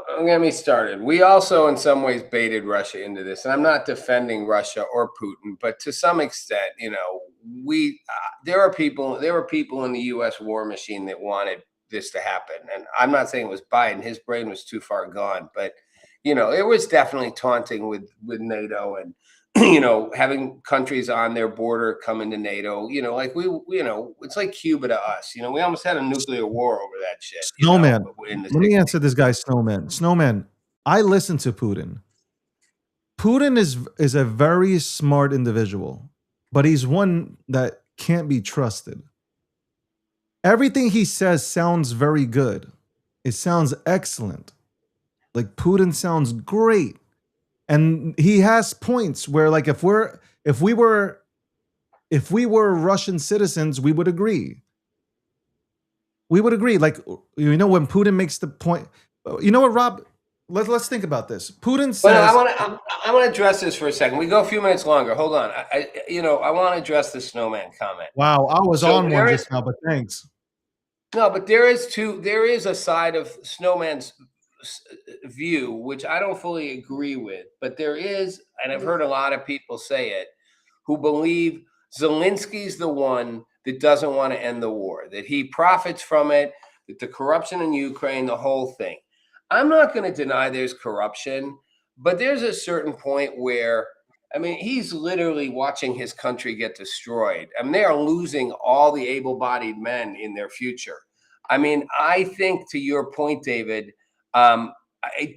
Don't get me started. We also, in some ways, baited Russia into this, and I'm not defending Russia or Putin, but to some extent, there were people in the U.S. war machine that wanted this to happen, and I'm not saying it was Biden. His brain was too far gone, but it was definitely taunting with NATO and having countries on their border come into NATO. Like it's like Cuba to us. We almost had a nuclear war over that shit. Snowman. Let me answer this guy, Snowman. Snowman, I listen to Putin. Putin is a very smart individual, but he's one that can't be trusted. Everything he says sounds very good. It sounds excellent. Like Putin sounds great. And he has points where like if we were Russian citizens, we would agree. We would agree. Like when Putin makes the point, you know what, Rob? Let's think about this. Putin says. Well, I want to address this for a second. We go a few minutes longer. Hold on. I want to address the Snowman comment. Wow, I was on one just now, but thanks. No, but there is a side of Snowman's view which I don't fully agree with, but there is, and I've heard a lot of people say it, who believe Zelensky's the one that doesn't want to end the war, that he profits from it, that the corruption in Ukraine, the whole thing. I'm not going to deny there's corruption, but there's a certain point where, he's literally watching his country get destroyed. They are losing all the able-bodied men in their future. I think to your point, David, I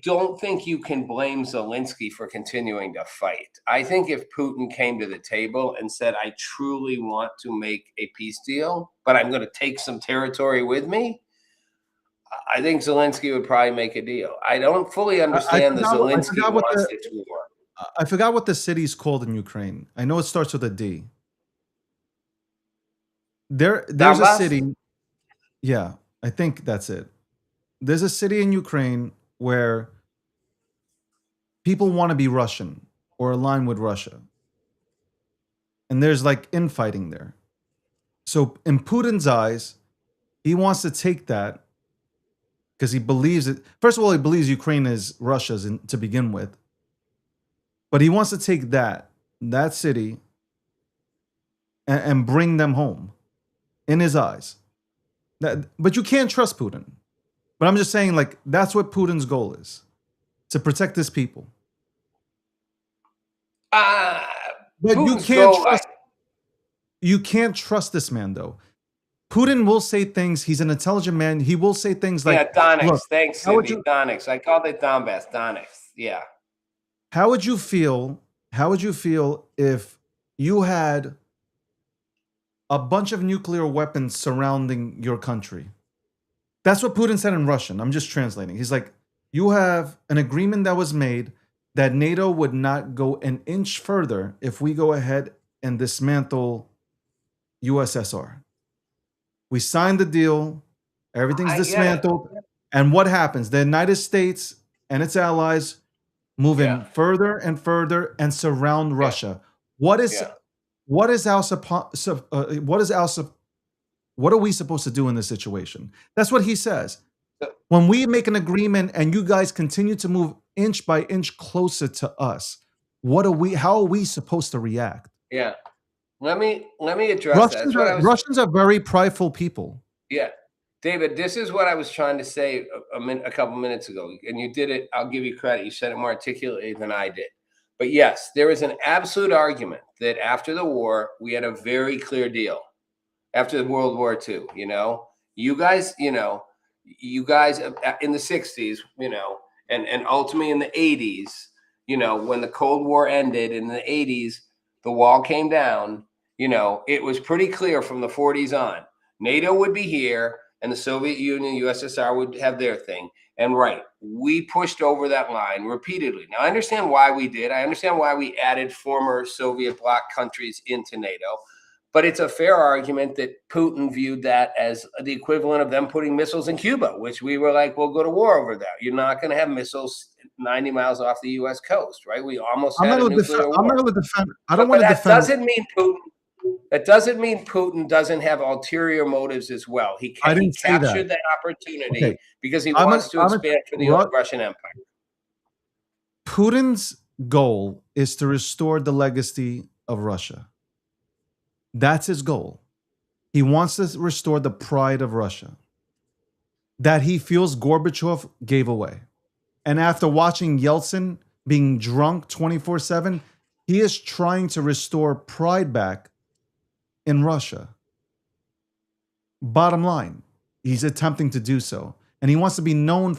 don't think you can blame Zelensky for continuing to fight. I think if Putin came to the table and said, I truly want to make a peace deal, but I'm going to take some territory with me, I think Zelensky would probably make a deal. I don't fully understand the Zelensky wants this war. I forgot what the city's called in Ukraine. I know it starts with a D. There's a city. Yeah, I think that's it. There's a city in Ukraine where people want to be Russian or align with Russia. And there's like infighting there. So in Putin's eyes, he wants to take that because he believes it. First of all, he believes Ukraine is Russia's to begin with. But he wants to take that city and bring them home in his eyes. But you can't trust Putin. But I'm just saying, like, that's what Putin's goal is, to protect his people. But you can't trust this man, though. Putin will say things. He's an intelligent man. He will say things like, Donetsk. Thanks, Cindy. Donetsk. I called it Donbass. Donetsk. Yeah. How would you feel if you had a bunch of nuclear weapons surrounding your country? That's what Putin said in Russian. I'm just translating. He's like, you have an agreement that was made that NATO would not go an inch further if we go ahead and dismantle USSR. We signed the deal. Everything's dismantled. And what happens? The United States and its allies move in further and further and surround Russia. What is what is our what is our what are we supposed to do in this situation? That's what he says. When we make an agreement and you guys continue to move inch by inch closer to us, how are we supposed to react? Yeah. Let me address that. That's what I was. Russians are very prideful people. Yeah. David, this is what I was trying to say a couple minutes ago, and you did it. I'll give you credit. You said it more articulately than I did. But yes, there is an absolute argument that after the war, we had a very clear deal. After World War II, you guys in the 60s, and ultimately in the 80s, when the Cold War ended in the 80s, the wall came down, it was pretty clear from the 40s on. NATO would be here and the Soviet Union, USSR would have their thing. And we pushed over that line repeatedly. Now, I understand why we did. I understand why we added former Soviet bloc countries into NATO. But it's a fair argument that Putin viewed that as the equivalent of them putting missiles in Cuba, which we were like, we'll go to war over that. You're not going to have missiles 90 miles off the U.S. coast, right? We almost had a nuclear war. I'm not going to defend. I don't want to defend. That doesn't mean Putin doesn't have ulterior motives as well. He captured that opportunity because he wants to expand for the Russian Empire. Putin's goal is to restore the legacy of Russia. That's his goal. He wants to restore the pride of Russia that he feels Gorbachev gave away. And after watching Yeltsin being drunk 24/7, he is trying to restore pride back in Russia. Bottom line, he's attempting to do so. And he wants to be known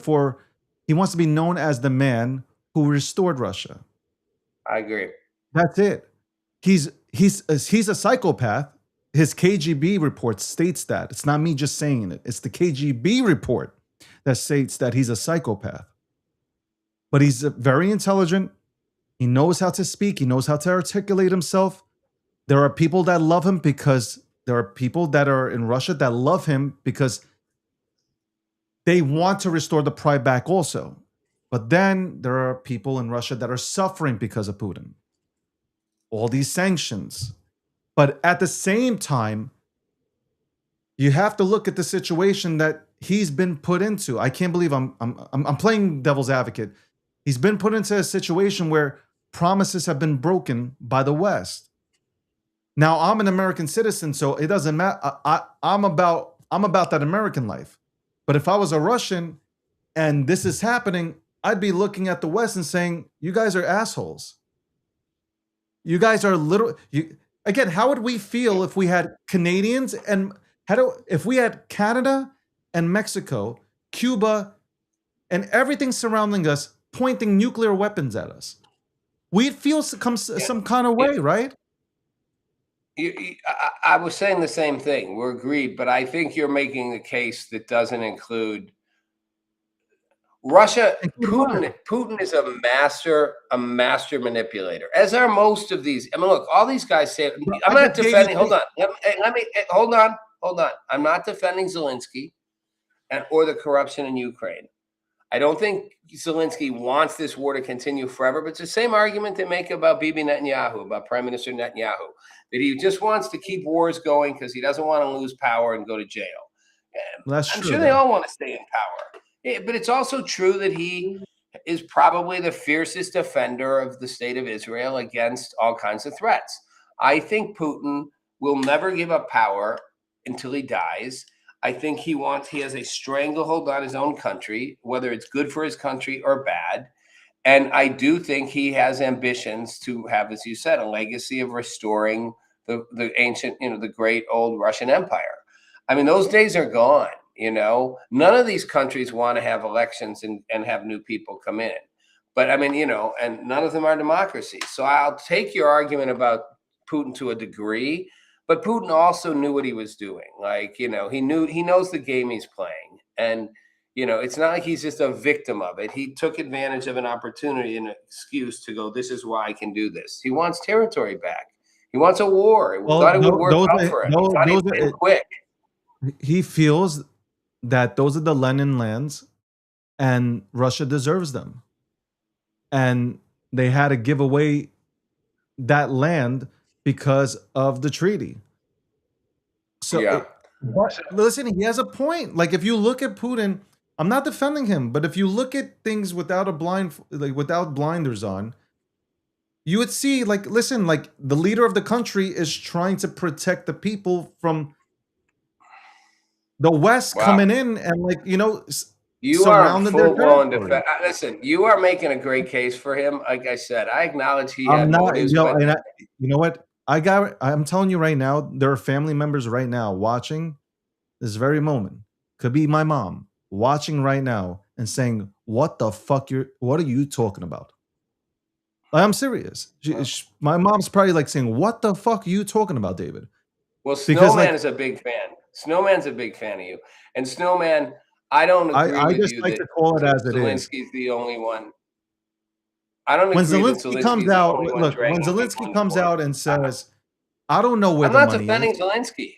as the man who restored Russia. I agree. That's it. He's a psychopath. His KGB report states that. It's not me just saying it. It's the KGB report that states that he's a psychopath. But he's very intelligent. He knows how to speak. He knows how to articulate himself. There are people that love him because there are people that are in Russia that love him because they want to restore the pride back also. But then there are people in Russia that are suffering because of Putin. All these sanctions. But at the same time, you have to look at the situation that he's been put into. I can't believe I'm playing devil's advocate. He's been put into a situation where promises have been broken by the West. Now, I'm an American citizen, so it doesn't matter. I'm about that American life. But if I was a Russian and this is happening, I'd be looking at the West and saying, you guys are assholes. You guys are again, how would we feel if we had Canadians and if we had Canada and Mexico, Cuba, and everything surrounding us pointing nuclear weapons at us? We'd feel some kind of way, right? I was saying the same thing. We're agreed, but I think you're making a case that doesn't include Russia. Putin is a master manipulator, as are most of these. I mean, look, all these guys say. I'm not defending. Hold on. I'm not defending Zelensky or the corruption in Ukraine. I don't think Zelensky wants this war to continue forever, but it's the same argument they make about Bibi Netanyahu, about Prime Minister Netanyahu, that he just wants to keep wars going because he doesn't want to lose power and go to jail. I'm sure they all want to stay in power. But it's also true that he is probably the fiercest defender of the state of Israel against all kinds of threats. I think Putin will never give up power until he dies. I think he has a stranglehold on his own country, whether it's good for his country or bad. And I do think he has ambitions to have, as you said, a legacy of restoring the ancient, the great old Russian Empire. I mean, those days are gone. None of these countries want to have elections and have new people come in. But I mean, and none of them are democracies. So I'll take your argument about Putin to a degree. But Putin also knew what he was doing. He knows the game he's playing. And, it's not like he's just a victim of it. He took advantage of an opportunity and an excuse to go, this is why I can do this. He wants territory back. He wants a war. He thought it would work out for him. He thought he'd win quick. He feels that those are the Lenin lands and Russia deserves them. And they had to give away that land because of the treaty. So, Yeah. but listen, he has a point. Like, if you look at Putin, I'm not defending him, but if you look at things without without blinders on, you would see, like, listen, like the leader of the country is trying to protect the people from the West Wow. coming in and, like, You are surrounding their full-blown territory. defense. Listen, you are making a great case for him. Like I said, I acknowledge he I'm had not, motives, you know, but and you know what? I'm telling you right now, there are family members right now watching this very moment. Could be my mom watching right now and saying, "What the fuck? What are you talking about?" Like, I'm serious. My mom's probably like saying, "What the fuck are you talking about, David?" well, Because, Snowman like, is a big fan. Snowman's a big fan of you. And Snowman, I don't agree I with just you like that to call it as it is. Zelensky's the only one. I don't When agree that Zelensky comes Zelensky's the out, only one look, when dragging people Zelensky into comes war. out and says, "I don't know where I'm the not money defending is." Zelensky.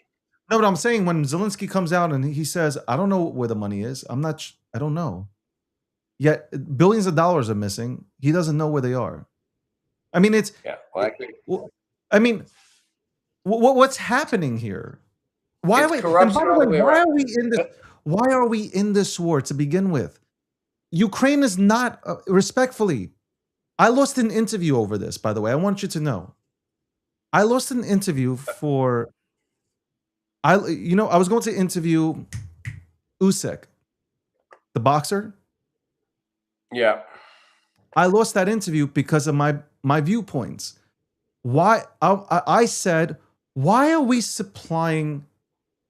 No, but I'm saying when Zelensky comes out and he says, "I don't know where the money is. I don't know." Yet billions of dollars are missing. He doesn't know where they are. I mean, Yeah, well, I agree. I mean, what's happening here? Why are It's we? And by corruption the all way, the way why around. are we in this? Why are we in this war to begin with? Ukraine is not respectfully. I lost an interview over this. By the way, I want you to know. I lost an interview for. I was going to interview Usyk, the boxer. Yeah. I lost that interview because of my viewpoints. Why I said, why are we supplying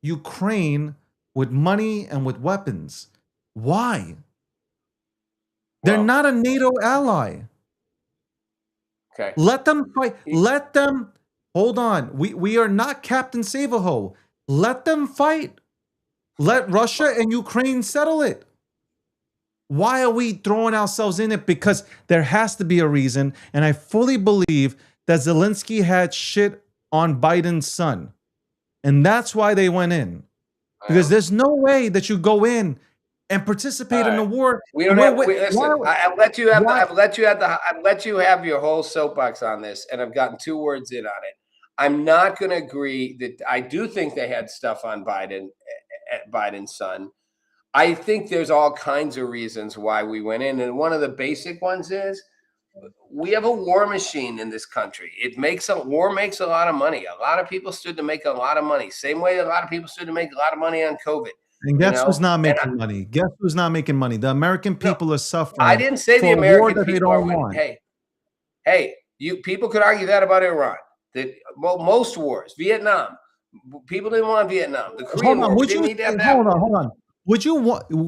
Ukraine with money and with weapons? Why? They're Well, not a NATO ally. okay. Let them fight. Let them. Hold on. We are not Captain Save-A-Ho. Let them fight. Let Russia and Ukraine settle it. Why are we throwing ourselves in it? Because there has to be a reason. And I fully believe that Zelensky had shit on Biden's son. And that's why they went in. Because there's no way that you go in and participate in the war. We don't have. Listen, I've let you have. I've let you have your whole soapbox on this, and I've gotten 2 words in on it. I'm not going to agree that I do think they had stuff on Biden's son. I think there's all kinds of reasons why we went in, and one of the basic ones is we have a war machine in this country. War makes a lot of money. A lot of people stood to make a lot of money. Same way a lot of people stood to make a lot of money on COVID. And guess who's not making money? Guess who's not making money? The American people are suffering. I didn't say the for a war American that they people are don't winning. want. Hey, you people could argue that about Iran. Most wars, Vietnam, people didn't want Vietnam. The Korean War, we didn't need to have that. Hold on.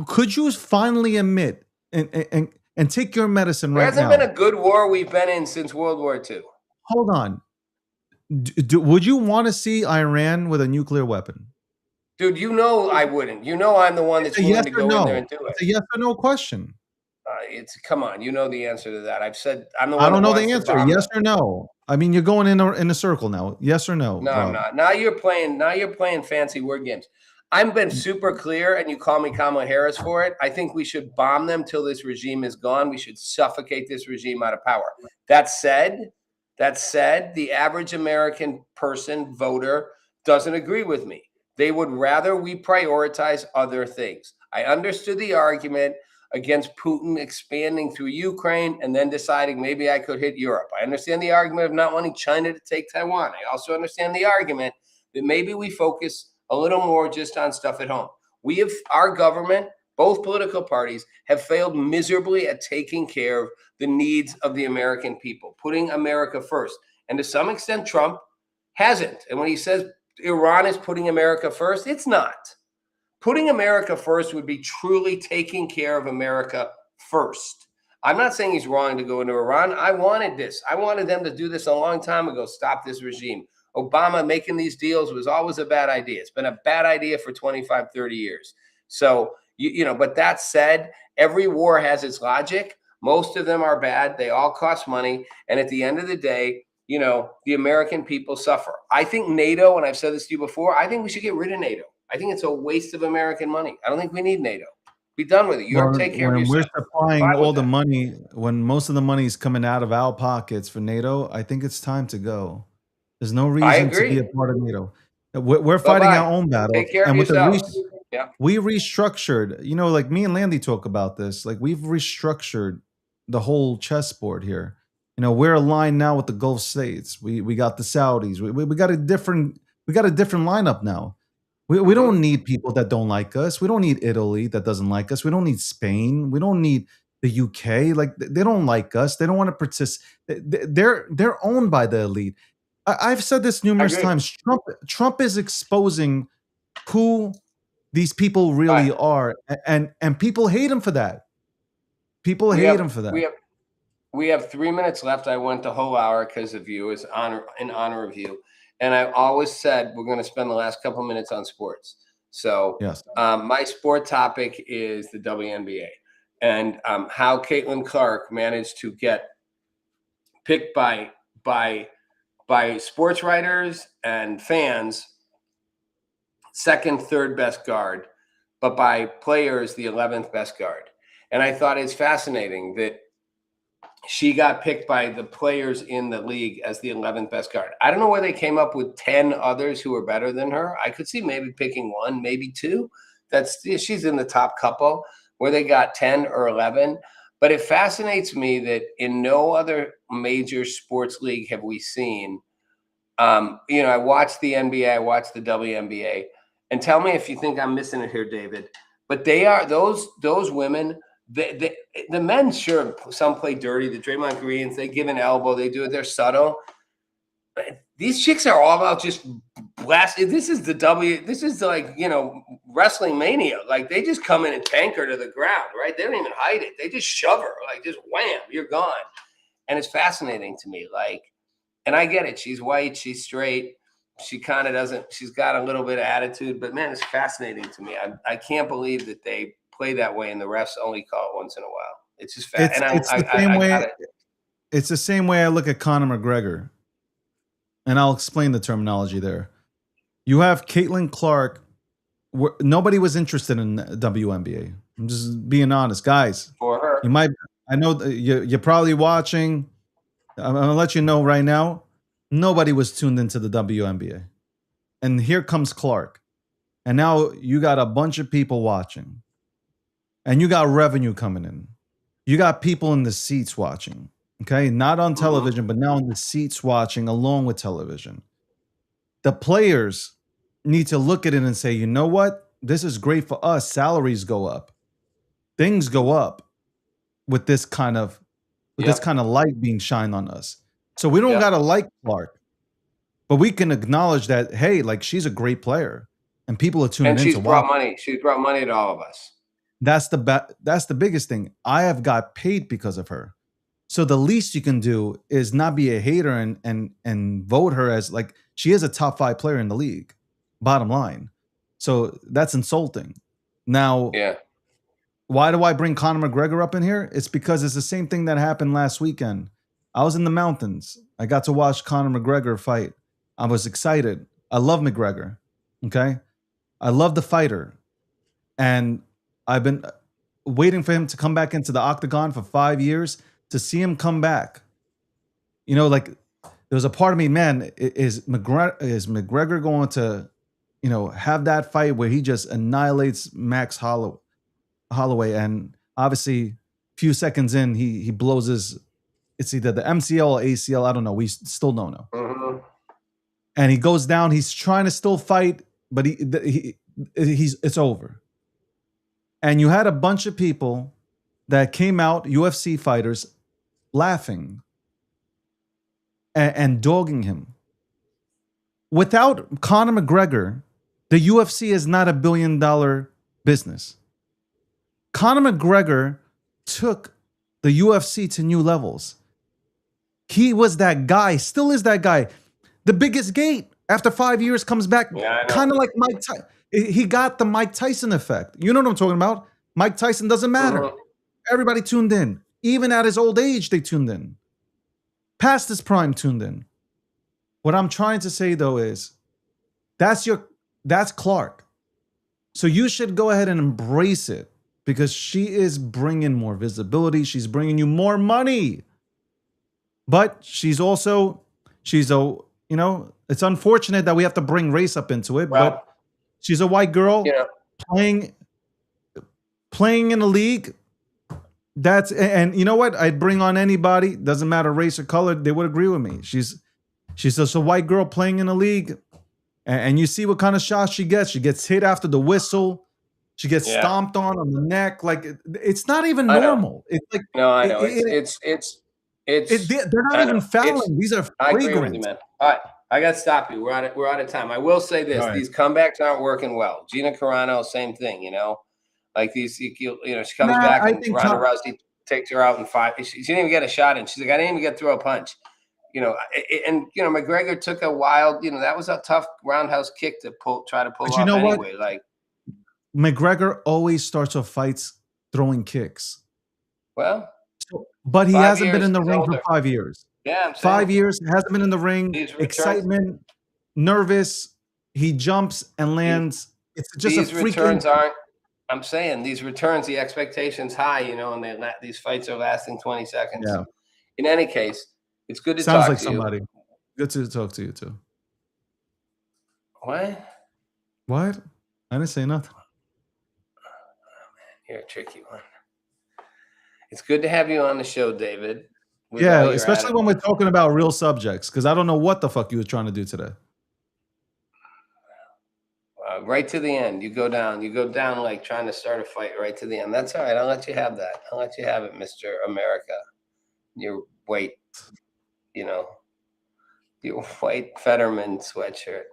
Could you finally admit and take your medicine There right now? hasn't been a good war we've been in since World War II. Hold on. Would you want to see Iran with a nuclear weapon? Dude, you know I wouldn't. You know I'm the one that's willing to go in there and do it. It's a yes or no question. Come on, you know the answer to that. I've said I'm the one. I don't know the answer. Yes or no. I mean, you're going in a circle now. Yes or no? No, I'm not. Now you're playing fancy word games. I've been super clear, and you call me Kamala Harris for it. I think we should bomb them till this regime is gone. We should suffocate this regime out of power. That said, the average American person, voter, doesn't agree with me. They would rather we prioritize other things. I understood the argument against Putin expanding through Ukraine and then deciding maybe I could hit Europe. I understand the argument of not wanting China to take Taiwan. I also understand the argument that maybe we focus a little more just on stuff at home. Our government, both political parties, have failed miserably at taking care of the needs of the American people, putting America first. And to some extent, Trump hasn't. And when he says Iran is putting America first, it's not. Putting America first would be truly taking care of America first. I'm not saying he's wrong to go into Iran. I wanted this. I wanted them to do this a long time ago, stop this regime. Obama making these deals was always a bad idea. It's been a bad idea for 25, 30 years. So, but that said, every war has its logic. Most of them are bad. They all cost money. And at the end of the day, the American people suffer. I think NATO, and I've said this to you before, I think we should get rid of NATO. I think it's a waste of American money. I don't think we need NATO. Be done with it. Europe, take care of yourself. When we're supplying all the money, when most of the money is coming out of our pockets for NATO, I think it's time to go. There's no I reason to be a agree. part of NATO. We're fighting our Bye-bye. own battles, Take care of and with the yourselves. Yeah. we restructured. You know, like me and Landy talk about this. Like we've restructured the whole chessboard here. You know, we're aligned now with the Gulf states. We got the Saudis. We got a different lineup now. We Mhm. don't need people that don't like us. We don't need Italy that doesn't like us. We don't need Spain. We don't need the UK. Like they don't like us. They don't want to participate. They're owned by the elite. I've said this I numerous agree. times. Trump is exposing who these people really Bye. are, and people hate him for that. People We hate have him for that. we have 3 minutes left. I went the whole hour because of you, in honor of you. And I always said we're going to spend the last couple minutes on sports. So Yes. my sport topic is the WNBA and how Caitlin Clark managed to get picked by sports writers and fans second, third best guard, but by players the 11th best guard. And I thought it's fascinating that she got picked by the players in the league as the 11th best guard. I don't know where they came up with 10 others who were better than her. I could see maybe picking one, maybe two. She's in the top couple where they got 10 or 11. But it fascinates me that in no other major sports league have we seen. I watched the NBA, I watched the WNBA, and tell me if you think I'm missing it here, David. But they are those women. The men, sure, some play dirty. The Draymond Greens, they give an elbow, they do it. They're subtle. But these chicks are all about just blasting. This is like wrestling mania. Like they just come in and tank her to the ground, right? They don't even hide it. They just shove her, like just wham, you're gone. And it's fascinating to me, like. And I get it. She's white. She's straight. She kind of doesn't. She's got a little bit of attitude. But man, it's fascinating to me. I can't believe that they play that way, and the refs only call it once in a while. It's just It's the same way. It's the same way I look at Conor McGregor, and I'll explain the terminology there. You have Caitlin Clark. Nobody was interested in WNBA. I'm just being honest, guys. For her. You might. I know you're probably watching. I'm gonna let you know right now. Nobody was tuned into the WNBA, and here comes Clark, and now you got a bunch of people watching, and you got revenue coming in. You got people in the seats watching. Okay, not on television, but now in the seats watching along with television. The players need to look at it and say, you know what? This is great for us. Salaries go up, things go up with this kind of light being shined on us. So we don't gotta like Clark, but we can acknowledge that, hey, like she's a great player, and people are tuning in she's to brought watch. money. She's brought money to all of us. That's the biggest thing. I have got paid because of her. So the least you can do is not be a hater and vote her as like she is a top 5 player in the league. Bottom line. So that's insulting. Now, why do I bring Conor McGregor up in here? It's because it's the same thing that happened last weekend. I was in the mountains. I got to watch Conor McGregor fight. I was excited. I love McGregor. Okay. I love the fighter. And I've been waiting for him to come back into the octagon for 5 years to see him come back. You know, like there was a part of me, man, is McGregor going to, have that fight where he just annihilates Max Holloway, and obviously a few seconds in, he blows his, it's either the MCL or ACL, I don't know. We still don't know. Mm-hmm. And he goes down. He's trying to still fight, but it's over. And you had a bunch of people that came out, UFC fighters, laughing and dogging him. Without Conor McGregor, the UFC is not $1 billion business. Conor McGregor took the UFC to new levels. He was that guy, still is that guy. The biggest gate after 5 years comes back, kind of like Mike Tyson. He got the Mike Tyson effect. You know what I'm talking about? Mike Tyson doesn't matter. Everybody tuned in. Even at his old age, they tuned in. Past his prime, tuned in. What I'm trying to say, though, is that's Clark. So you should go ahead and embrace it because she is bringing more visibility. She's bringing you more money. But she's a You know, it's unfortunate that we have to bring race up into it, Well, but she's a white girl you know, playing in a league. And you know what? I'd bring on anybody, doesn't matter race or color, they would agree with me. She's just a white girl playing in a league, and you see what kind of shots she gets. She gets hit after the whistle. She gets Yeah. stomped on the neck. Like it's not even I know. normal. It's like no, I know. they're not I even know. fouling. These are I agree with you, flagrant. man. All right, I got to stop you. We're out of time. I will say this: All right. these comebacks aren't working well. Gina Carano, same thing. You know, like these. You know, she comes back I and think Ronda Rousey takes her out in 5. She didn't even get a shot in. She's like, I didn't even get through a punch. You know, and you know, McGregor took a wild. You know, that was a tough roundhouse kick to try to pull But off you know what? anyway. Like, McGregor always starts off fights throwing kicks. well, But he 5 hasn't been years, in the he's ring older. for 5 years. Yeah, I'm saying 5 years, hasn't been in the ring. These returns- Excitement, nervous. He jumps and lands. It's just these a freaking. returns aren't. I'm saying these returns, the expectation's high, you know, and these fights are lasting 20 seconds. Yeah. In any case, it's good to Sounds talk like to somebody. you. Good to talk to you too. What? What? I didn't say nothing. You're a tricky one. It's good to have you on the show, David. with all Yeah, your especially when attitude. we're talking about real subjects, because I don't know what the fuck you were trying to do today. Right to the end. You go down like trying to start a fight right to the end. That's all right. I'll let you have that. I'll let you have it, Mr. America. Your white, you know, your white Fetterman sweatshirt.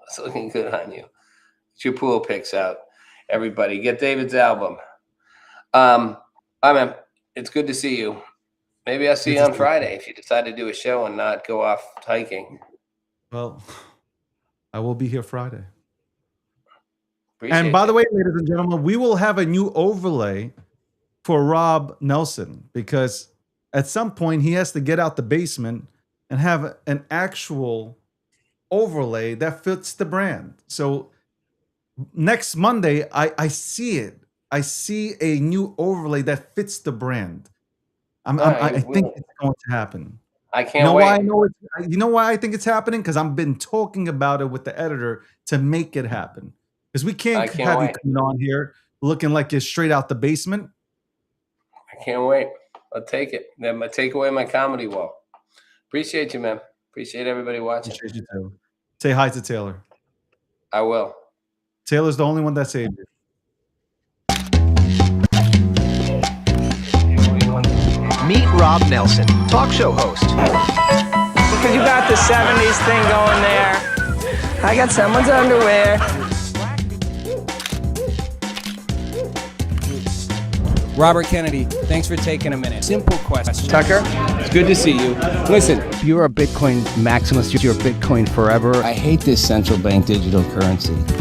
It's looking good on you. Get your pool picks out. Everybody, get David's album. I mean, it's good to see you. Maybe I'll see you on Friday if you decide to do a show and not go off hiking. Well, I will be here Friday. Appreciate And by you. the way, ladies and gentlemen, we will have a new overlay for Rob Nelson, because at some point he has to get out the basement and have an actual overlay that fits the brand. So next Monday, I see it. I see a new overlay that fits the brand. I think it's going to happen. I can't You know wait. why I know it? You know why I think it's happening? Because I've been talking about it with the editor to make it happen. Because we can't I can't have wait. you coming on here looking like you're straight out the basement. I can't wait. I'll take it. Then I take away my comedy wall. Appreciate you, man. Appreciate everybody watching. Appreciate you too. Say hi to Taylor. I will. Taylor's the only one that saved you. Meet Rob Nelson, talk show host. Because you got the 70s thing going there. I got someone's underwear. Robert Kennedy, thanks for taking a minute. Simple question. Tucker, it's good to see you. Listen, If you're a Bitcoin maximalist, you're Bitcoin forever. I hate this central bank digital currency.